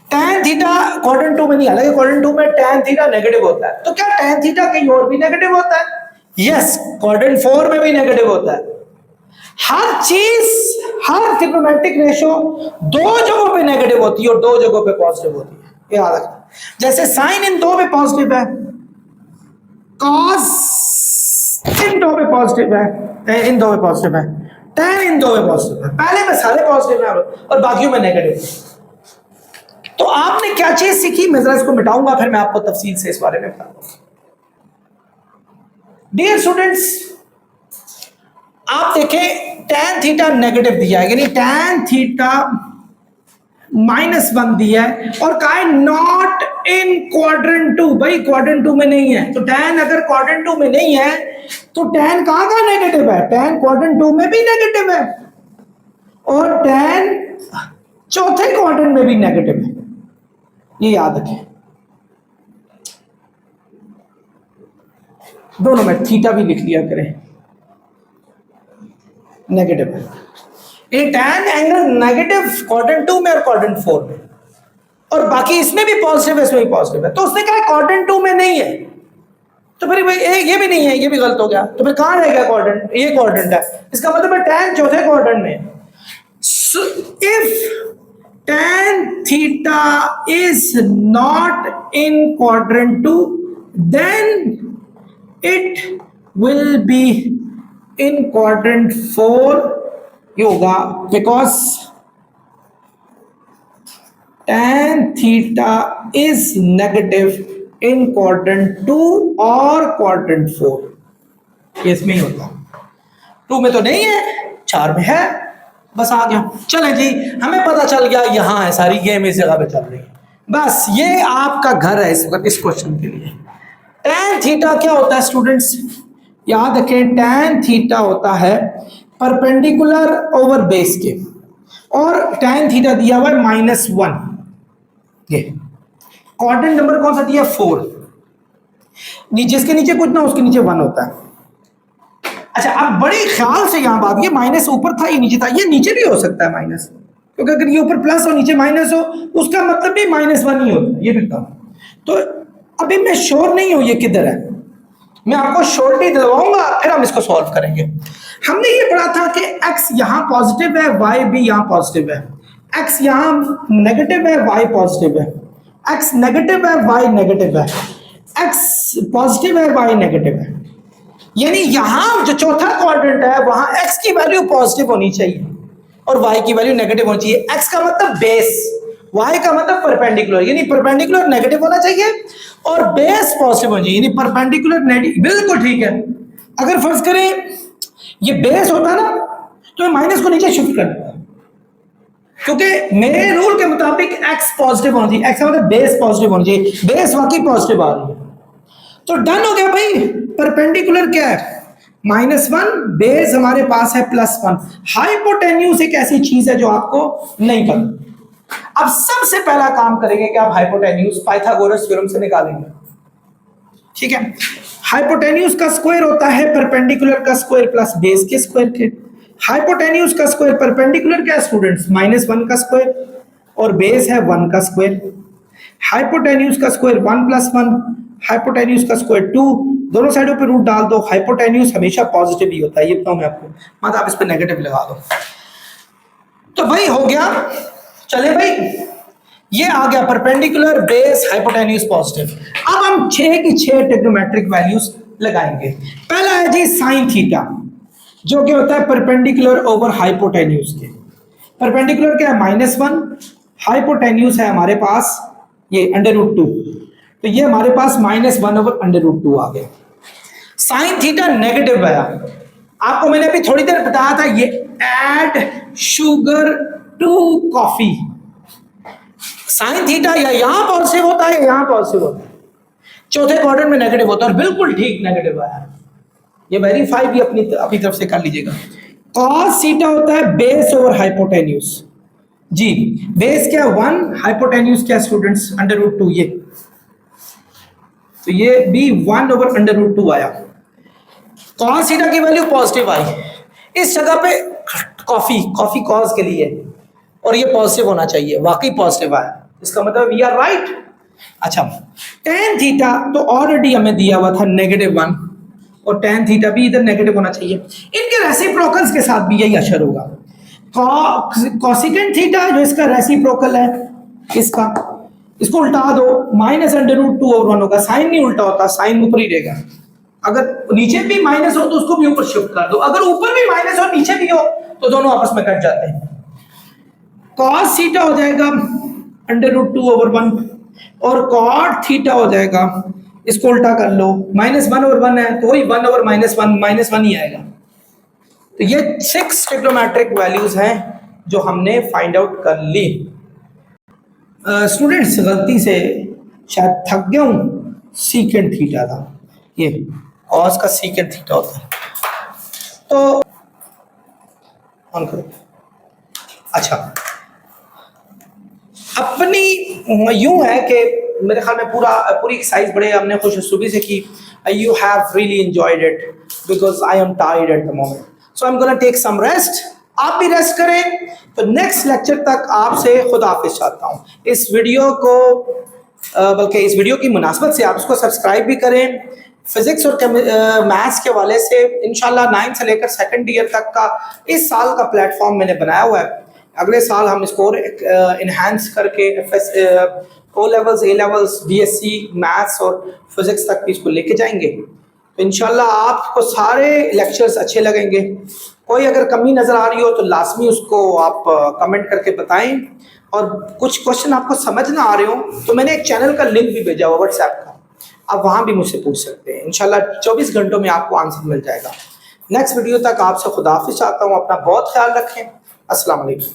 tan थीटा क्वाड्रेंट 2 में नहीं, हालांकि क्वाड्रेंट 2 में tan थीटा नेगेटिव होता है। तो क्या tan थीटा कहीं और भी नेगेटिव होता है? यस, क्वाड्रेंट 4 में भी नेगेटिव होता है। हर चीज, हर ट्रिग्नोमेट्रिक रेशियो दो जगहों पे नेगेटिव होती है और दो जगहों पे पॉजिटिव होती है, याद रखना। जैसे साइन इन दो पे पॉजिटिव है, कॉस इन दो पे पॉजिटिव है, इन दो पे पॉजिटिव है, tan इन दो में पॉजिटिव है। पहले में सारे पॉजिटिव है और बाकियों में नेगेटिव। तो आपने क्या चीज सीखी, मैं जरा इसको मिटाऊंगा फिर मैं आपको तफसील से इस बारे में बताऊंगा। डियर स्टूडेंट्स, आप देखें tan थीटा नेगेटिव दिया है, यानी tan थीटा -1 दिया है और कहा है नॉट इन क्वाड्रेंट 2। भाई क्वाड्रेंट 2 में नहीं है, तो tan अगर क्वाड्रेंट 2 में नहीं है तो tan कहां का नेगेटिव है? tan क्वाड्रेंट 2 में भी नेगेटिव है और tan चौथे क्वाड्रेंट में भी नेगेटिव है, ये याद रखें। दोनों में थीटा भी लिख लिया करें, नेगेटिव है। ये tan एंगल नेगेटिव क्वाड्रेंट 2 में और क्वाड्रेंट 4 में, और बाकी इसमें भी पॉजिटिव है, इसमें भी पॉजिटिव है। तो उसने कहा क्वाड्रेंट 2 में नहीं है, तो फिर भाई ये भी नहीं है, ये भी गलत हो गया। तो फिर कहां रहेगा क्वाड्रेंट? ये क्वाड्रेंट है, इसका मतलब है tan चौथे क्वाड्रेंट में। So if tan theta is not in quadrant 2, then it will be in quadrant 4 होगा, because tan theta is negative in quadrant 2 और quadrant 4। इसमें ही होता, 2 में तो नहीं है, 4 में है, बस आ गया। चले जी, हमें पता चल गया यहाँ है सारी गेम इस जगह पे चल रही है। बस ये आपका घर है इस वक्त इस क्वेश्चन के लिए। tan थीटा क्या होता है स्टूडेंट्स? याद रखें, tan थीटा होता है परपेंडिकुलर ओवर बेस के, और tan थीटा दिया हुआ है -1। ये क्वाड्रेंट नंबर कौन सा दिया? 4। जिसके नीचे कुछ ना उसके नीचे 1 होता है। अच्छा, अब बड़े ख्याल से यहां बात, ये माइनस ऊपर था, ये नीचे था, ये नीचे भी हो सकता है माइनस, क्योंकि अगर ये ऊपर प्लस हो नीचे माइनस हो उसका मतलब भी -1 ही होता है, ये भी कहा। तो अभी मैं श्योर नहीं हूं ये किधर है, मैं आपको श्योरिटी दिलवाऊंगा, फिर हम इसको सॉल्व करेंगे। हमने ये पढ़ा था कि x यहां पॉजिटिव है, y भी यहां पॉजिटिव है, x यहां नेगेटिव है, y पॉजिटिव है, x नेगेटिव है, y नेगेटिव है, x पॉजिटिव है, y नेगेटिव है। यानी यहां जो चौथा क्वाड्रेंट है वहां x की वैल्यू पॉजिटिव होनी चाहिए और y की वैल्यू नेगेटिव होनी चाहिए। x का मतलब बेस, y का मतलब परपेंडिकुलर, यानी परपेंडिकुलर नेगेटिव होना चाहिए और बेस पॉजिटिव होना चाहिए, यानी परपेंडिकुलर नेगेटिव। बिल्कुल ठीक है। अगर फर्ज करें ये बेस होता ना तो माइनस को नीचे शिफ्ट कर देता, क्योंकि मेरे रूल के मुताबिक x पॉजिटिव होना चाहिए, x का मतलब बेस पॉजिटिव होना चाहिए, बेस वाकई पॉजिटिव आ रही है। तो डन हो गया भाई। परपेंडिकुलर क्या है? -1, बेस हमारे पास है +1। हाइपोटेन्यूज एक ऐसी चीज है जो आपको नहीं पता। अब सबसे पहला काम करेंगे कि आप हाइपोटेन्यूज पाइथागोरस थ्योरम से निकालेंगे, ठीक है। हाइपोटेन्यूज का स्क्वायर होता है परपेंडिकुलर का स्क्वायर प्लस बेस के स्क्वायर के। हाइपोटेन्यूज का स्क्वायर परपेंडिकुलर क्या स्टूडेंट्स? -1 का स्क्वायर और बेस है 1 का स्क्वायर। हाइपोटेन्यूज का स्क्वायर 1 + 1, हाइपोटेन्यूज का स्क्वायर 2, दोनों साइडों पे रूट डाल दो। हाइपोटेन्यूज हमेशा पॉजिटिव ही होता है, ये बताऊं मैं आपको, मतलब आप इस पे नेगेटिव लगा दो। तो भाई हो गया, चले भाई, ये आ गया परपेंडिकुलर, बेस, हाइपोटेन्यूज, पॉजिटिव। अब हम 6 की 6 ट्रिग्नोमेट्रिक वैल्यूज लगाएंगे। पहला है जी साइन थीटा, जो कि होता है परपेंडिकुलर ओवर हाइपोटेन्यूज के। परपेंडिकुलर क्या है? -1, हाइपोटेन्यूज है हमारे पास ये √2, तो ये हमारे पास -1/√2 आ गया। साइन थीटा नेगेटिव आया, आपको मैंने अभी थोड़ी देर बताया था, ये add sugar to coffee. Sine theta या यहां पॉजिटिव होता है, यहां पॉजिटिव होता है, चौथे क्वाड्रेंट में नेगेटिव होता है, और बिल्कुल ठीक नेगेटिव आया। ये वेरीफाई भी अपनी तरफ से कर लीजिएगा। कॉस थीटा होता है बेस ओवर हाइपोटेन्यूज, जी बेस क्या 1, हाइपोटेन्यूज क्या स्टूडेंट्स √2, ये तो ये भी 1/√2 आया। कॉस थीटा की वैल्यू पॉजिटिव आई, इस जगह पे कॉफी कॉज के लिए, और ये पॉजिटिव होना चाहिए, वाकई पॉजिटिव आया, इसका मतलब वी आर राइट। अच्छा टेन थीटा तो ऑलरेडी हमें दिया हुआ था -1, और टेन थीटा भी इधर नेगेटिव होना चाहिए। इनके रेसिप्रोकल्स के साथ भी यही असर होगा। कॉसिकेंट थीटा जो इसका रेसिप्रोकल है, इसको उल्टा दो, -√2/1 होगा। साइन नहीं उल्टा होता, साइन ऊपर ही रहेगा। अगर नीचे भी माइनस हो तो उसको भी ऊपर शिफ्ट कर दो, अगर ऊपर भी माइनस और नीचे भी हो तो दोनों आपस में कट जाते हैं। कॉस थीटा हो जाएगा √2/1, और कॉट थीटा हो जाएगा, इसको उल्टा कर लो, -1/1 है तो वही 1/-1 ही आएगा। तो ये 6 ट्रिग्नोमेट्रिक वैल्यूज हैं जो हमने फाइंड आउट कर ली। स्टूडेंट्स गलती से शायद थक गया हूँ, सीकेंट थीटा था ये, कॉस का सीकेंट थीटा होता है। तो ऑन करो। अच्छा अपनी यूं है कि मेरे ख्याल में पूरी एक्सरसाइज बड़े हमने खुशनुसीबी से की। You have really enjoyed it because I am tired at the moment, so I am gonna take some rest. आप भी रेस्ट करें। तो नेक्स्ट लेक्चर तक आपसे खुदा हाफिज चाहता हूँ। इस वीडियो को बल्कि इस वीडियो की मुनासबत से आप उसको सब्सक्राइब भी करें। फिजिक्स और मैथ्स के वाले से इंशाल्लाह 9 से लेकर 2nd ईयर तक का इस साल का प्लेटफॉर्म मैंने बनाया हुआ है। अगले साल हम इसको इन्हांस करके O levels, A levels, BSc maths और फिजिक्स तक भी इसको लेके जाएंगे। तो इंशाल्लाह आपको सारे लेक्चर्स अच्छे लगेंगे। कोई अगर कमी नज़र आ रही हो तो लाजमी उसको आप कमेंट करके बताएं, और कुछ क्वेश्चन आपको समझ ना आ रहे हो तो मैंने एक चैनल का लिंक भी भेजा हुआ व्हाट्सएप का, आप वहाँ भी मुझसे पूछ सकते हैं। इंशाल्लाह 24 घंटों में आपको आंसर मिल जाएगा। नेक्स्ट वीडियो तक आपसे खुदा हाफिज चाहता हूँ। अपना बहुत ख्याल रखें। अस्सलाम वालेकुम।